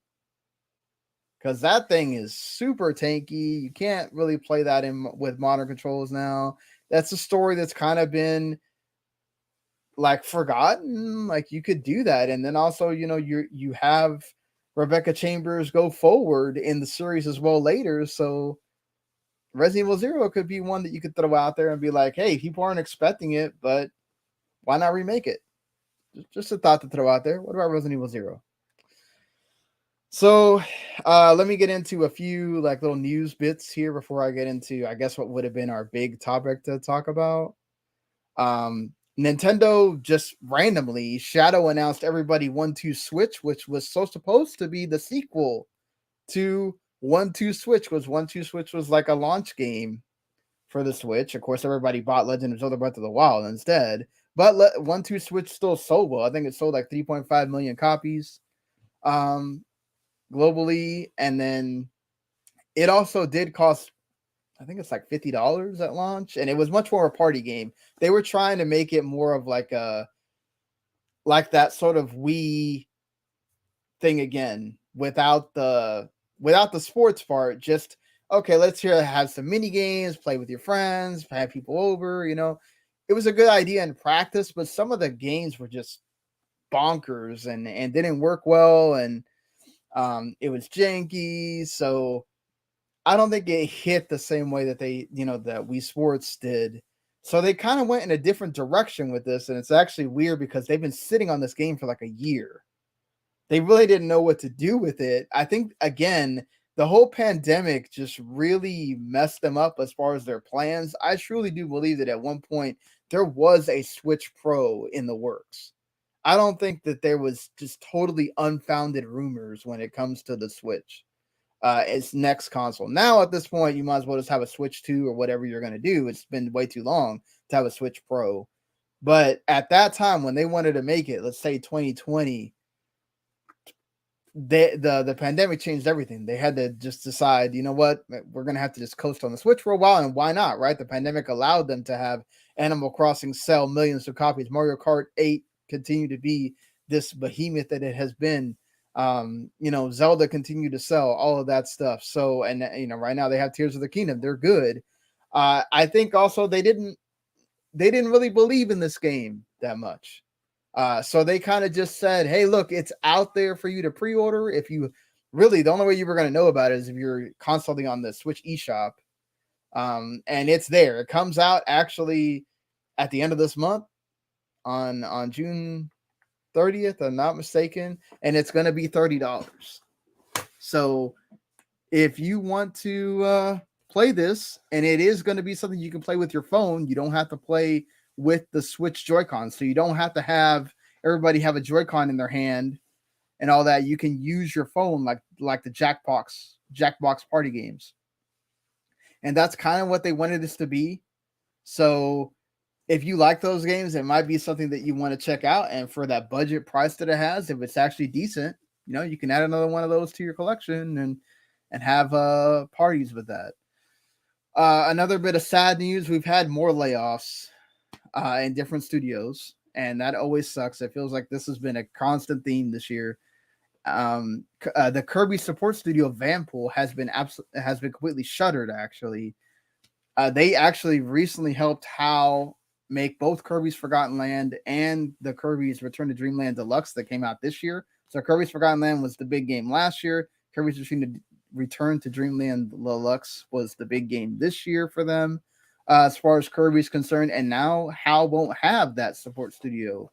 Because that thing is super tanky. You can't really play that with modern controls now. That's a story that's kind of been like forgotten. Like you could do that, and then also, you have Rebecca Chambers go forward in the series as well later. So Resident Evil 0 could be one that you could throw out there and be like, hey, people aren't expecting it, but why not remake it? Just a thought to throw out there. What about Resident Evil 0? So let me get into a few like little news bits here before I get into, I guess, what would have been our big topic to talk about. Nintendo just randomly shadow announced Everbody 1-2 Switch, which was supposed to be the sequel to 1-2 Switch. 1-2 Switch was like a launch game for the Switch. Of course, everybody bought Legend of Zelda Breath of the Wild instead, but 1-2 Switch still sold well. I think it sold like 3.5 million copies globally, and then it also did cost, I think it's like $50 at launch, and it was much more a party game. They were trying to make it more of like that sort of Wii thing again, without the sports part. Just okay, let's have some mini games, play with your friends, have people over. It was a good idea in practice, but some of the games were just bonkers and didn't work well, and It was janky, so I don't think it hit the same way that that Wii Sports did. So they kind of went in a different direction with this, and it's actually weird because they've been sitting on this game for like a year. They really didn't know what to do with it. I think, again, the whole pandemic just really messed them up as far as their plans. I truly do believe that at one point there was a Switch Pro in the works. I don't think that there was just totally unfounded rumors when it comes to the Switch. Its next console. Now, at this point, you might as well just have a Switch 2 or whatever you're going to do. It's been way too long to have a Switch Pro. But at that time, when they wanted to make it, let's say 2020, the pandemic changed everything. They had to just decide, you know what, we're going to have to just coast on the Switch for a while. And why not, right? The pandemic allowed them to have Animal Crossing sell millions of copies. Mario Kart 8 continue to be this behemoth that it has been. Zelda continued to sell, all of that stuff. So, and right now they have Tears of the Kingdom. They're good. I think also they didn't really believe in this game that much. So they kind of just said, hey, look, it's out there for you to pre-order. If you really, the only way you were going to know about it is if you're constantly on the Switch eShop. And it's there. It comes out actually at the end of this month on June 30th, I'm not mistaken, and it's going to be $30. So if you want to play this, and it is going to be something you can play with your phone, you don't have to play with the Switch Joy-Con, so you don't have to have everybody have a Joy-Con in their hand and all that. You can use your phone like the Jackbox party games, and that's kind of what they wanted this to be. So if you like those games, it might be something that you want to check out. And for that budget price that it has, if it's actually decent, you can add another one of those to your collection and have parties with that. Another bit of sad news: we've had more layoffs in different studios, and that always sucks. It feels like this has been a constant theme this year. The Kirby support studio Vanpool has been completely shuttered. Actually, they actually recently helped HAL make both Kirby's Forgotten Land and the Kirby's Return to Dreamland Deluxe that came out this year. So Kirby's Forgotten Land was the big game last year. Kirby's Return to Dreamland Deluxe was the big game this year for them, as far as Kirby's concerned. And now HAL won't have that support studio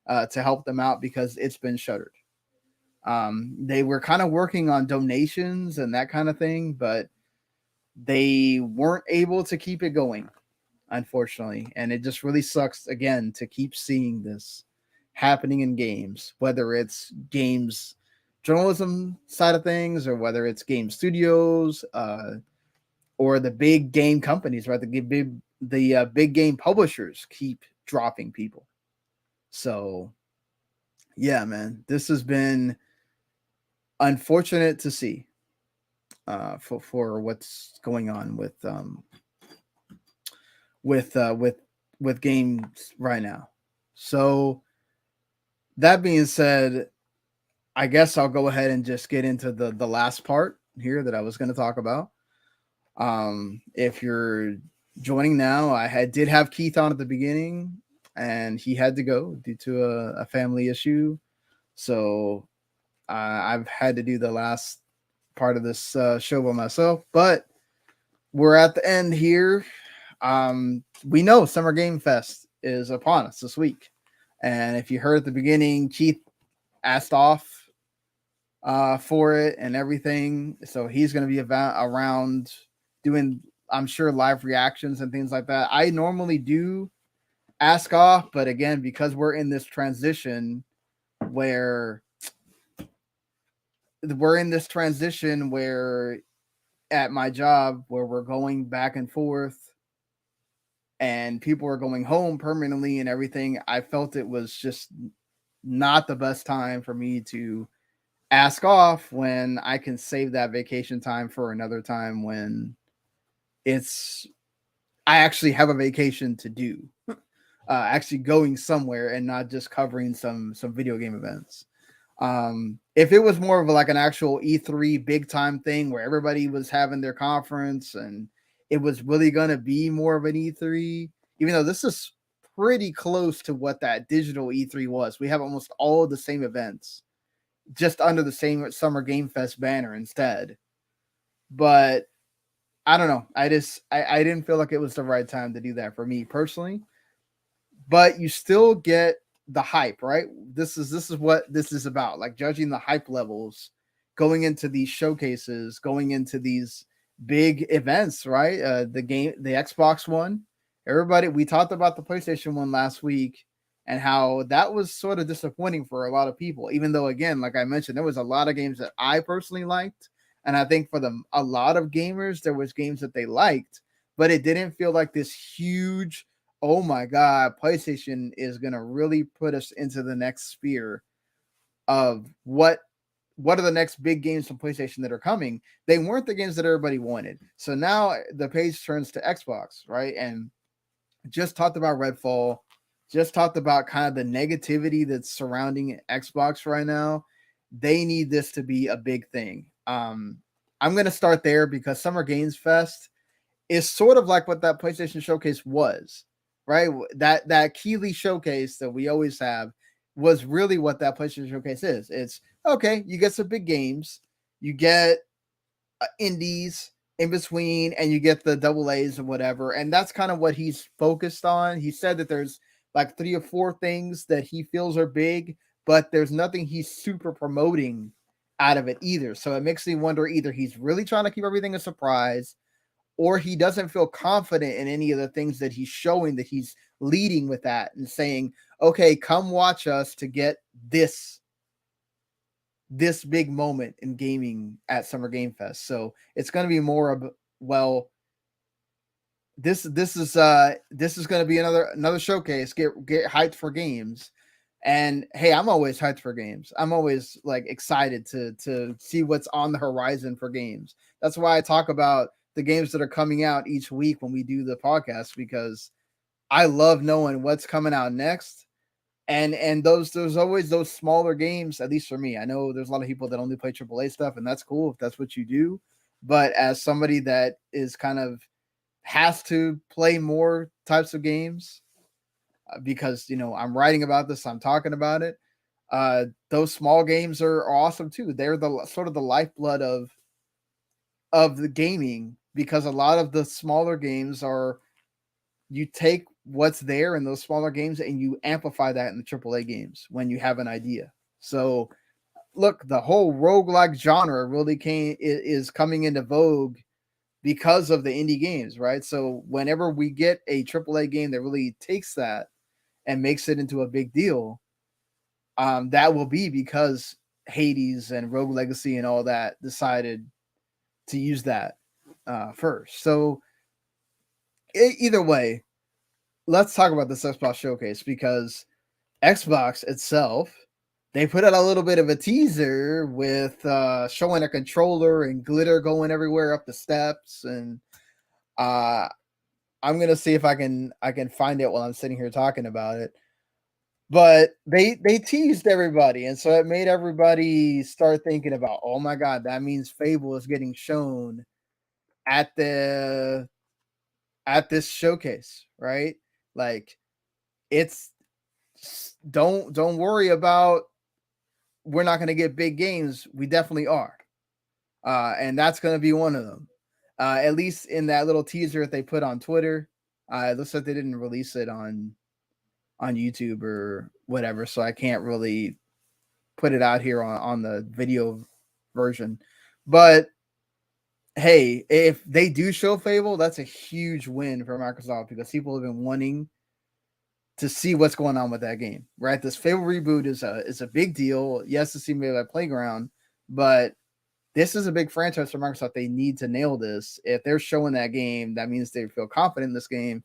to help them out because it's been shuttered. They were kind of working on donations and that kind of thing, but they weren't able to keep it going, unfortunately. And it just really sucks, again, to keep seeing this happening in games, whether it's games journalism side of things or whether it's game studios or the big game companies, right? The big game publishers keep dropping people. So yeah, man, this has been unfortunate to see for what's going on with games right now. So that being said, I guess I'll go ahead and just get into the last part here that I was going to talk about. If you're joining now, I did have Keith on at the beginning, and he had to go due to a family issue. So I've had to do the last part of this show by myself, but we're at the end here. We know Summer Game Fest is upon us this week. And if you heard at the beginning, Keith asked off for it and everything. So he's going to be around doing, I'm sure, live reactions and things like that. I normally do ask off, but again, because we're in this transition where at my job where we're going back and forth and people are going home permanently and everything, I felt it was just not the best time for me to ask off when I can save that vacation time for another time when I actually have a vacation to do, actually going somewhere and not just covering some video game events. If it was more of like an actual E3 big time thing where everybody was having their conference and it was really going to be more of an E3, even though this is pretty close to what that digital E3 was. We have almost all the same events just under the same Summer Game Fest banner instead. But I don't know. I didn't feel like it was the right time to do that for me personally. But you still get the hype, right? This is what this is about, like judging the hype levels going into these showcases, going into these big events, right? The Xbox one, everybody, we talked about the PlayStation one last week and how that was sort of disappointing for a lot of people, even though, again, like I mentioned, there was a lot of games that I personally liked. And I think for a lot of gamers, there was games that they liked, but it didn't feel like this huge, oh my God, PlayStation is going to really put us into the next sphere of what are the next big games from PlayStation that are coming. They weren't the games that everybody wanted. So now the page turns to Xbox, right? And just talked about Redfall, just talked about kind of the negativity that's surrounding Xbox right now. They need this to be a big thing. I'm going to start there because Summer Games Fest is sort of like what that PlayStation Showcase was, right? That Keighley Showcase that we always have was really what that PlayStation Showcase is. It's okay, you get some big games, you get indies in between, and you get the double A's and whatever. And that's kind of what he's focused on. He said that there's like 3 or 4 things that he feels are big, but there's nothing he's super promoting out of it either. So it makes me wonder, either he's really trying to keep everything a surprise, or he doesn't feel confident in any of the things that he's showing, that he's leading with that and saying, okay, come watch us to get this big moment in gaming at Summer Game Fest. So it's going to be more of, well, this is going to be another showcase. Get hyped for games. And hey, I'm always hyped for games. I'm always like excited to see what's on the horizon for games. That's why I talk about the games that are coming out each week when we do the podcast, because I love knowing what's coming out next. And there's always those smaller games, at least for me. I know there's a lot of people that only play AAA stuff, and that's cool if that's what you do. But as somebody that is kind of has to play more types of games, because I'm writing about this, I'm talking about it. Those small games are awesome too. They're the sort of the lifeblood of the gaming, because a lot of the smaller games are, you take what's there in those smaller games and you amplify that in the AAA games when you have an idea. So look, the whole roguelike genre really is coming into vogue because of the indie games, right? So whenever we get a AAA game that really takes that and makes it into a big deal, that will be because Hades and Rogue Legacy and all that decided to use that first. So either way, let's talk about this Xbox Showcase, because Xbox itself, they put out a little bit of a teaser with showing a controller and glitter going everywhere up the steps. And I'm going to see if I can find it while I'm sitting here talking about it. But they teased everybody, and so it made everybody start thinking about, oh my God, that means Fable is getting shown at this showcase, right? Like, it's, don't worry about, we're not going to get big games. We definitely are. And that's going to be one of them. At least in that little teaser that they put on Twitter. It looks like they didn't release it on YouTube or whatever, so I can't really put it out here on the video version. But hey, if they do show Fable, that's a huge win for Microsoft, because people have been wanting to see what's going on with that game, right? This Fable reboot is a big deal. Yes, it's maybe like Playground, but this is a big franchise for Microsoft. They need to nail this. If they're showing that game, that means they feel confident in this game.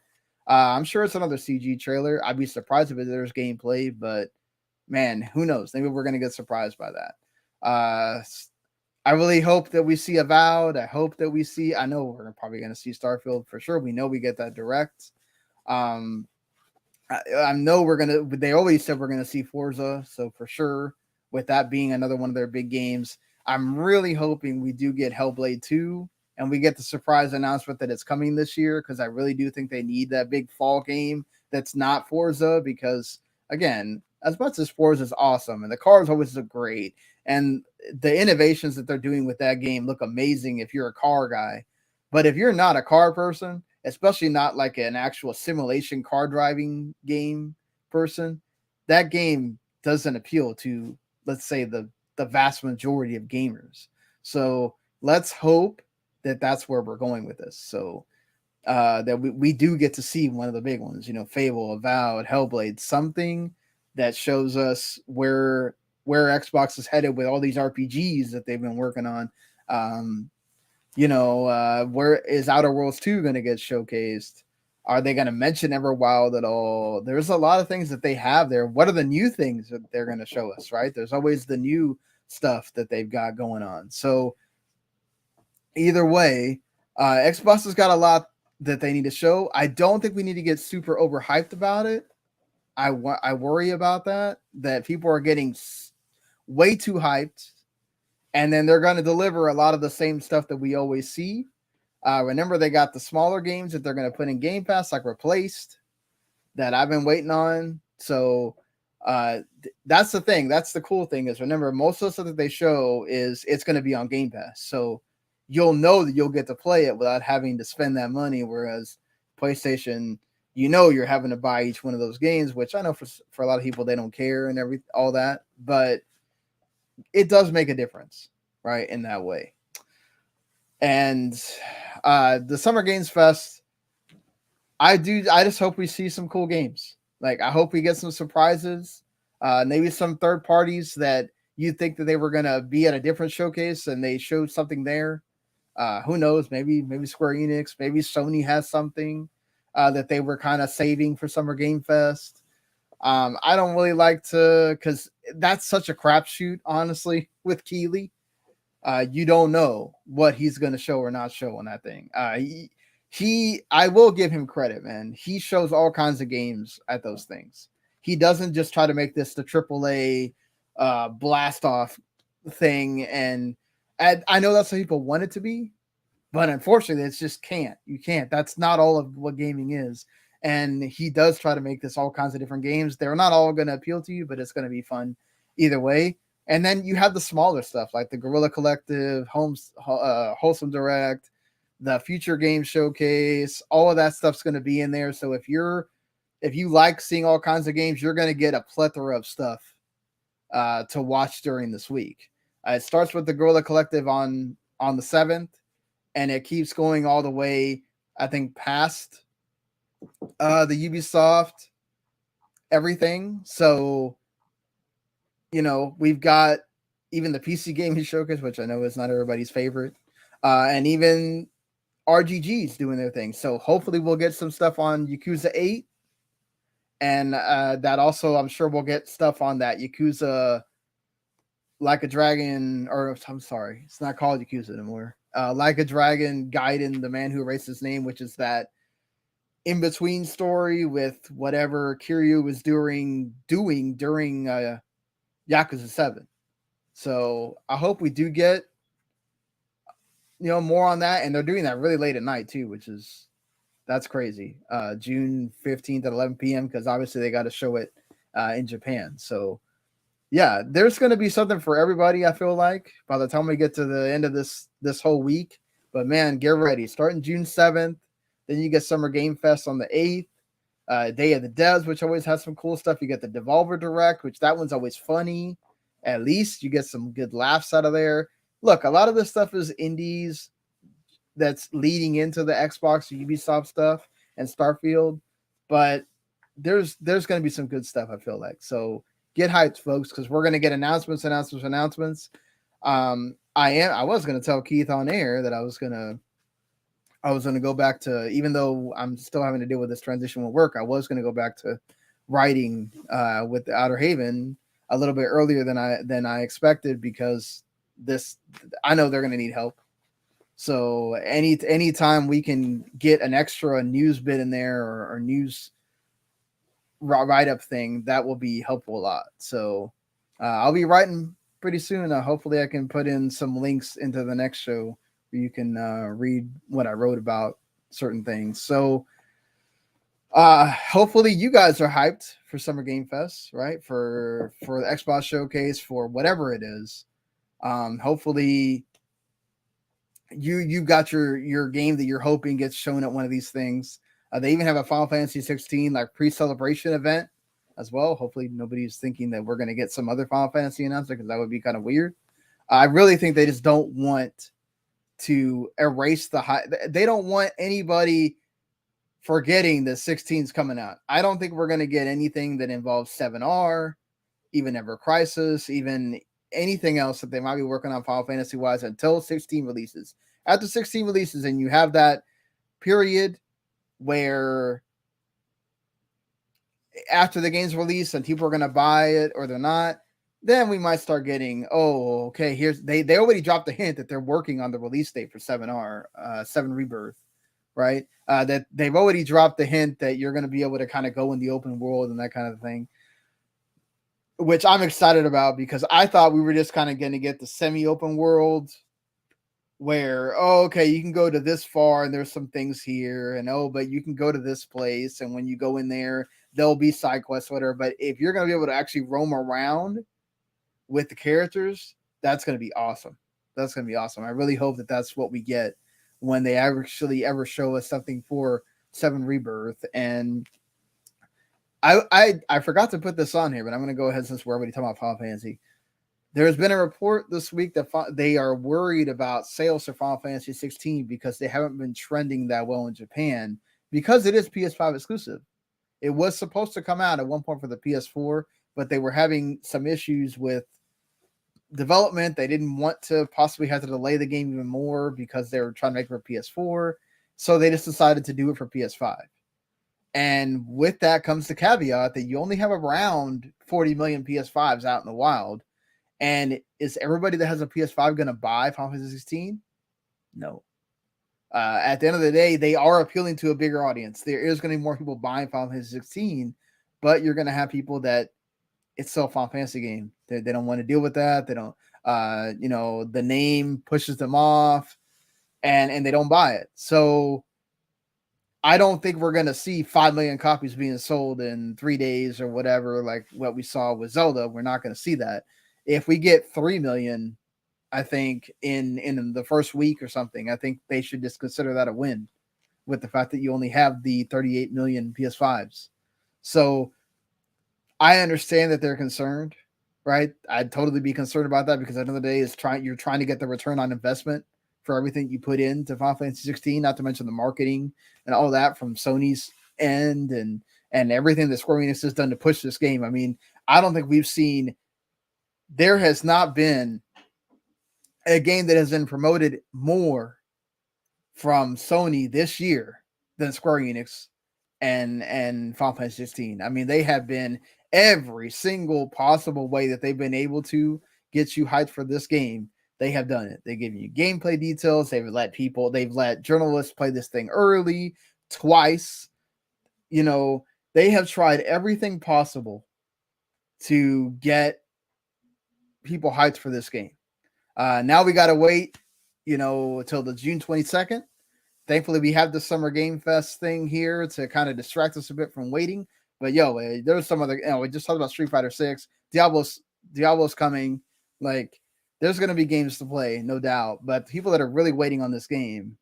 I'm sure it's another CG trailer. I'd be surprised if there's gameplay, but man, who knows? Maybe we're going to get surprised by that. I really hope that we see Avowed. I hope that we see, I know we're probably going to see Starfield for sure. We know we get that direct. I know they always said we're going to see Forza. So for sure, with that being another one of their big games, I'm really hoping we do get Hellblade 2 and we get the surprise announcement that it's coming this year, because I really do think they need that big fall game that's not Forza, because again, as much as Forza is awesome and the cars always look great And the innovations that they're doing with that game look amazing if you're a car guy. But if you're not a car person, especially not like an actual simulation car driving game person, that game doesn't appeal to, let's say, the vast majority of gamers. So let's hope that that's where we're going with this. So that we do get to see one of the big ones, Fable, Avowed, Hellblade, something that shows us where Xbox is headed with all these RPGs that they've been working on. Where is Outer Worlds 2 going to get showcased? Are they going to mention Everwild at all? There's a lot of things that they have there. What are the new things that they're going to show us, right? There's always the new stuff that they've got going on. So either way, Xbox has got a lot that they need to show. I don't think we need to get super overhyped about it. I worry about that people are getting way too hyped, and then they're going to deliver a lot of the same stuff that we always see. Remember, they got the smaller games that they're going to put in Game Pass, like Replaced, that I've been waiting on. So that's the thing. That's the cool thing is, remember, most of the stuff that they show is it's going to be on Game Pass. So you'll know that you'll get to play it without having to spend that money. Whereas PlayStation, you're having to buy each one of those games, which I know for a lot of people, they don't care and all that, but it does make a difference, right? In that way. And the Summer Games Fest, I just hope we see some cool games. Like, I hope we get some surprises, maybe some third parties that you think that they were going to be at a different showcase and they showed something there. Who knows? Maybe Square-Enix, maybe Sony has something that they were kind of saving for Summer Game Fest. I don't really like to, because that's such a crapshoot, honestly, with Keeley. You don't know what he's going to show or not show on that thing. I will give him credit, man. He shows all kinds of games at those things. He doesn't just try to make this the AAA blast off thing. And I know that's what people want it to be, but unfortunately, it's just can't. You can't. That's not all of what gaming is. And he does try to make this all kinds of different games. They're not all going to appeal to you, but it's going to be fun either way. And then you have the smaller stuff like the Guerilla Collective, Wholesome Direct, the Future Game Showcase. All of that stuff's going to be in there. So if you like seeing all kinds of games, you're going to get a plethora of stuff to watch during this week. It starts with the Guerilla Collective on the 7th, and it keeps going all the way, I think, past the Ubisoft everything. So, we've got even the PC Gaming Showcase, which I know is not everybody's favorite, and even RGG's doing their thing. So hopefully we'll get some stuff on Yakuza 8, and that also, I'm sure we'll get stuff on that Yakuza Like a Dragon, or I'm sorry, it's not called Yakuza anymore. Like a Dragon Gaiden, the Man Who Erased His Name, which is that in-between story with whatever Kiryu was doing during Yakuza 7. So I hope we do get more on that, and they're doing that really late at night too, that's crazy. June 15th at 11 p.m. because obviously they got to show it in Japan. So yeah, there's going to be something for everybody, I feel like, by the time we get to the end of this whole week. But man, get ready. Starting June 7th, then you get Summer Game Fest on the 8th. Day of the Devs, which always has some cool stuff. You get the Devolver Direct, which that one's always funny. At least you get some good laughs out of there. Look, a lot of this stuff is indies that's leading into the Xbox or Ubisoft stuff and Starfield, but there's going to be some good stuff, I feel like. So get hyped, folks, because we're going to get announcements. I was going to tell Keith on air that I was going to go back to, even though I'm still having to deal with this transition with work, I was going to go back to writing with the Outer Haven a little bit earlier than I expected, because I know they're going to need help. So any time we can get an extra news bit in there or news write-up thing, that will be helpful a lot. So I'll be writing pretty soon. Hopefully I can put in some links into the next show where you can read what I wrote about certain things. So hopefully you guys are hyped for Summer Game Fest, right? For the Xbox Showcase, for whatever it is. Hopefully you got your game that you're hoping gets shown at one of these things. They even have a Final Fantasy 16 like pre-celebration event as well. Hopefully nobody's thinking that we're going to get some other Final Fantasy announcement, because that would be kind of weird. I really think they just don't want to erase the high. They don't want anybody forgetting that 16's coming out. I don't think we're going to get anything that involves 7R, even Ever Crisis, even anything else that they might be working on Final Fantasy wise until 16 releases. After 16 releases, and you have that period where after the game's released and people are going to buy it or they're not, then we might start getting, oh, okay, here's they already dropped the hint that they're working on the release date for 7R, 7 Rebirth, right? That they've already dropped the hint that you're going to be able to kind of go in the open world and that kind of thing, which I'm excited about, because I thought we were just kind of going to get the semi-open world where, oh, okay, you can go to this far and there's some things here, and oh, but you can go to this place, and when you go in there, there'll be side quests, whatever. But if you're going to be able to actually roam around with the characters, that's going to be awesome. That's going to be awesome. I really hope that that's what we get when they actually ever show us something for 7 Rebirth. And I forgot to put this on here, but I'm going to go ahead since we're already talking about Final Fantasy. There's been a report this week that they are worried about sales for Final Fantasy 16 because they haven't been trending that well in Japan, because it is PS5 exclusive. It was supposed to come out at one point for the PS4, but they were having some issues with development. They didn't want to possibly have to delay the game even more because they were trying to make it for PS4. So they just decided to do it for PS5. And with that comes the caveat that you only have around 40 million PS5s out in the wild. And is everybody that has a PS5 going to buy Final Fantasy 16? No. At the end of the day, they are appealing to a bigger audience. There is going to be more people buying Final Fantasy 16, but you're going to have people that it's still a Final Fantasy game. They don't want to deal with that. They don't, the name pushes them off, and they don't buy it. So I don't think we're going to see 5 million copies being sold in 3 days or whatever, like what we saw with Zelda. We're not going to see that. If we get 3 million, I think in the first week or something, I think they should just consider that a win, with the fact that you only have the 38 million PS5s. So I understand that they're concerned, right? I'd totally be concerned about that, because at the end of the day, you're trying to get the return on investment for everything you put into Final Fantasy 16, not to mention the marketing and all that from Sony's end, and everything that Square-Enix has done to push this game. I mean, I don't think there has not been a game that has been promoted more from Sony this year than Square-Enix and Final Fantasy 16. I mean, they have been every single possible way that they've been able to get you hyped for this game. They have done it. They give you gameplay details. They've let journalists play this thing early twice. They have tried everything possible to get people hyped for this game. Now we got to wait, until the June 22nd. Thankfully, we have the Summer Game Fest thing here to kind of distract us a bit from waiting. But there's some other, we just talked about Street Fighter 6. Diablo's coming. Like, there's going to be games to play, no doubt. But people that are really waiting on this game,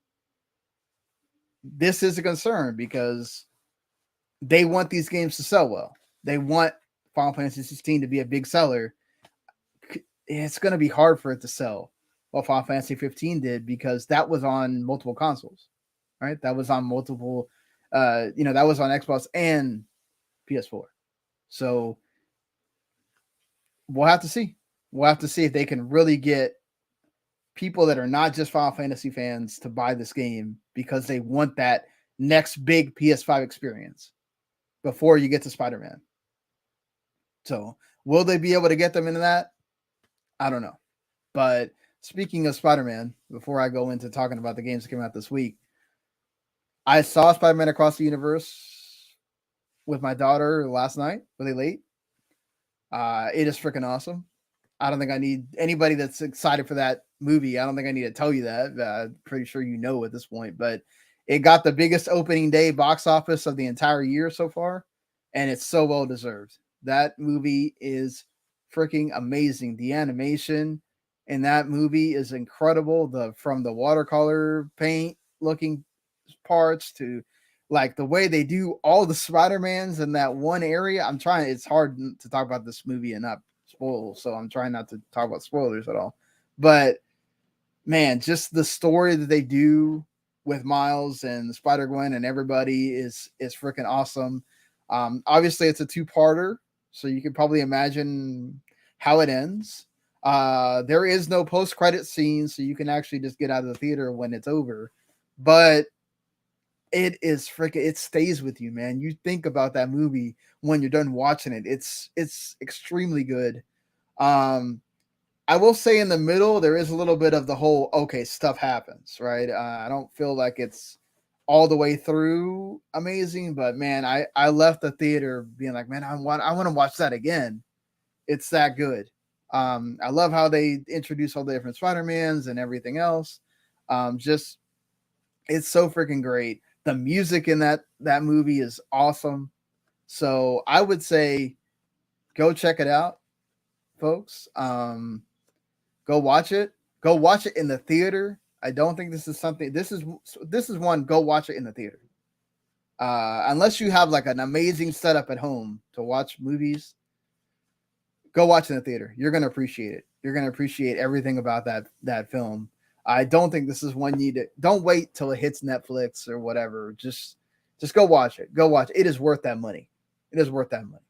this is a concern, because they want these games to sell well. They want Final Fantasy 16 to be a big seller. It's going to be hard for it to sell what Final Fantasy 15 did, because that was on multiple consoles, right? That was on multiple, that was on Xbox and PS4. So we'll have to see. We'll have to see if they can really get people that are not just Final Fantasy fans to buy this game, because they want that next big PS5 experience before you get to Spider-Man. So will they be able to get them into that? I don't know. But speaking of Spider-Man, before I go into talking about the games that came out this week, I saw Spider-Man Across the Universe with my daughter last night, really late. It is freaking awesome. I don't think I need anybody that's excited for that movie. I don't think I need to tell you that. I'm pretty sure you know at this point, but it got the biggest opening day box office of the entire year so far, and it's so well deserved. That movie is freaking amazing. The animation, in that movie is incredible. From the watercolor paint looking parts to like the way they do all the Spider-Mans in that one area. It's hard to talk about this movie and not spoil, so I'm trying not to talk about spoilers at all. But man, just the story that they do with Miles and Spider-Gwen and everybody is freaking awesome. Obviously it's a two-parter, so you can probably imagine how it ends. There is no post-credit scene, so you can actually just get out of the theater when it's over. But it is freaking, it stays with you, man. You think about that movie when you're done watching it. It's extremely good. I will say in the middle, there is a little bit of the whole, okay, stuff happens, right? I don't feel like it's all the way through amazing, but man, I left the theater being like, man, I want to watch that again. It's that good. I love how they introduce all the different Spider-Mans and everything else. Just, it's so freaking great. The music in that movie is awesome. So I would say go check it out, folks. Go watch it. Go watch it in the theater. I don't think this is something. This is one. Go watch it in the theater. Unless you have like an amazing setup at home to watch movies, go watch it in the theater. You're gonna appreciate it. You're gonna appreciate everything about that film. I don't think this is one you don't wait till it hits Netflix or whatever. Just go watch it. Go watch it. It is worth that money. It is worth that money.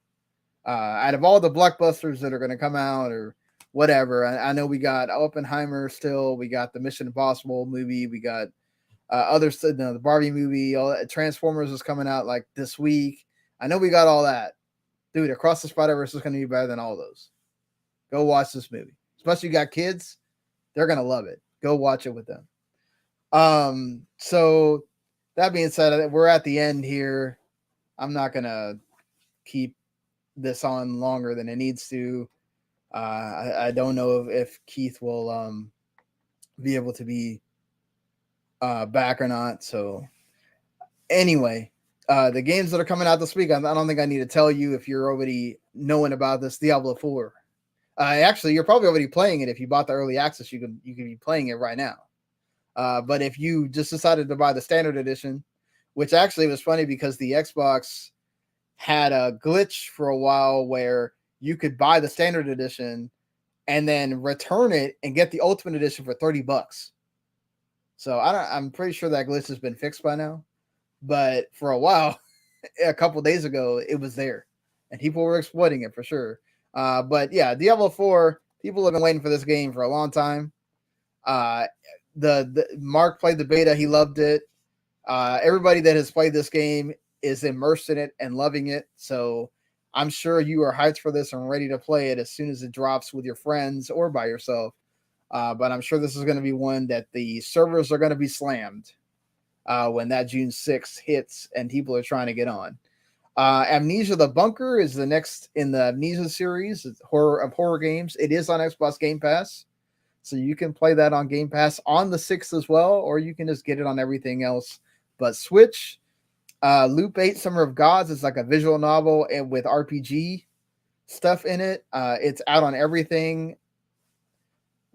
Out of all the blockbusters that are going to come out or whatever, I know we got Oppenheimer still. We got the Mission Impossible movie. We got others. The Barbie movie. Transformers is coming out like this week. I know we got all that. Dude, Across the Spiderverse is going to be better than all those. Go watch this movie. Especially you got kids. They're going to love it. Go watch it with them. So that being said, we're at the end here. I'm not going to keep this on longer than it needs to. I don't know if Keith will be able to be back or not. So anyway, the games that are coming out this week, I don't think I need to tell you if you're already knowing about this. Diablo 4. Actually, you're probably already playing it. If you bought the early access, you could be playing it right now. But if you just decided to buy the standard edition, which actually was funny because the Xbox had a glitch for a while where you could buy the standard edition and then return it and get the ultimate edition for $30. So I'm pretty sure that glitch has been fixed by now. But for a while, a couple days ago, it was there and people were exploiting it for sure. But yeah, Diablo 4, people have been waiting for this game for a long time. The Mark played the beta. He loved it. Everybody that has played this game is immersed in it and loving it. So I'm sure you are hyped for this and ready to play it as soon as it drops with your friends or by yourself. But I'm sure this is going to be one that the servers are going to be slammed when that June 6th hits and people are trying to get on. Amnesia the Bunker is the next in the Amnesia series of horror games. It is on Xbox Game Pass. So you can play that on Game Pass on the 6th as well, or you can just get it on everything else but Switch. Loop 8 Summer of Gods is like a visual novel and with RPG stuff in it. It's out on everything,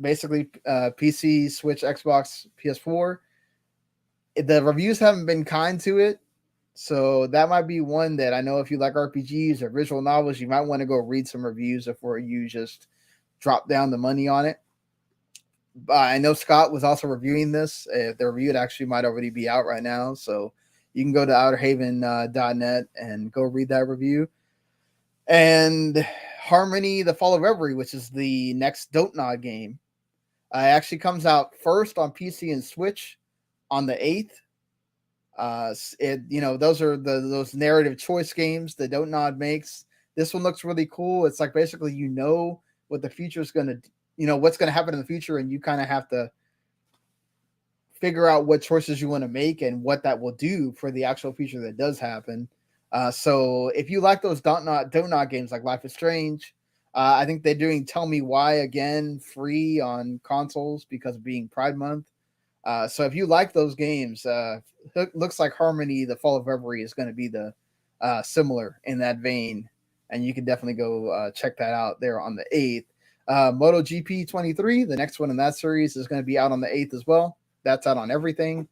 basically PC, Switch, Xbox, PS4. The reviews haven't been kind to it, so that might be one that I know if you like RPGs or visual novels, you might want to go read some reviews before you just drop down the money on it. I know Scott was also reviewing this. The review actually might already be out right now, so you can go to outerhaven.net and go read that review. And Harmony, The Fall of Reverie, which is the next Don't Nod game, actually comes out first on PC and Switch on the 8th. Those are those narrative choice games that Don't Nod makes. This one looks really cool. It's like basically what the future is going to, what's going to happen in the future, and you kind of have to figure out what choices you want to make and what that will do for the actual future that does happen. So if you like those Don't Nod games like Life is Strange, I think they're doing Tell Me Why again free on consoles because of being Pride Month. So if you like those games, looks like Harmony, The Fall of Reverie is going to be the similar in that vein, and you can definitely go check that out there on the 8th. MotoGP 23, the next one in that series, is going to be out on the 8th as well. That's out on everything.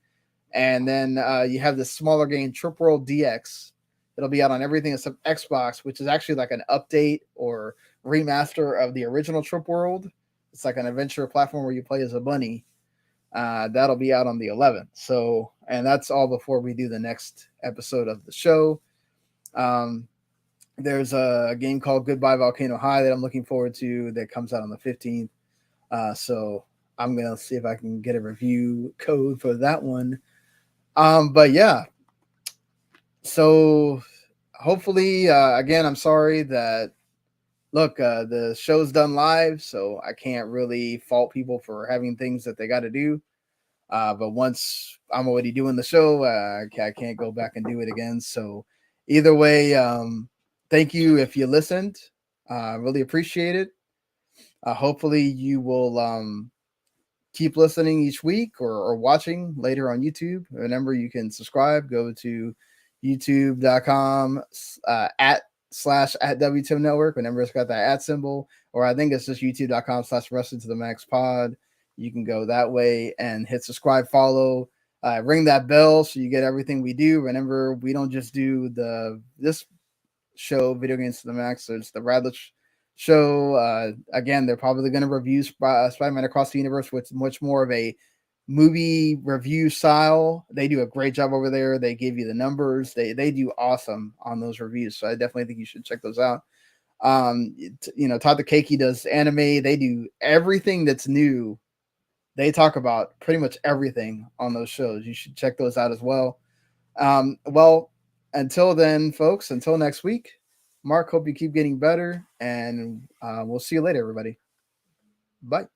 And then you have this smaller game, Trip World DX. It'll be out on everything except Xbox, which is actually like an update or remaster of the original Trip World. It's like an adventure platform where you play as a bunny. That'll be out on the 11th. So, and that's all before we do the next episode of the show. There's a game called Goodbye Volcano High that I'm looking forward to that comes out on the 15th. So I'm going to see if I can get a review code for that one. But yeah, so hopefully, again, I'm sorry that, look, the show's done live, so I can't really fault people for having things that they got to do. But once I'm already doing the show, I can't go back and do it again. So either way, thank you if you listened. Really appreciate it. Hopefully you will keep listening each week or watching later on YouTube. Remember, you can subscribe. Go to youtube.com /@WTM Network. Remember, it's got that @ symbol, or I think it's just youtube.com/Wrestling to the Max Pod. You can go that way and hit subscribe, follow, ring that bell so you get everything we do. Remember, we don't just do this show, Video Games to the Max. So it's the Radler show. Again, they're probably going to review Spider-Man Across the Universe, which is much more of a movie review style. They do a great job over there. They give you the numbers. They do awesome on those reviews. So I definitely think you should check those out. Todd the Keiki does anime. They do everything that's new. They talk about pretty much everything on those shows. You should check those out as well. Well, until then, folks, until next week, Mark, hope you keep getting better, and we'll see you later, everybody. Bye.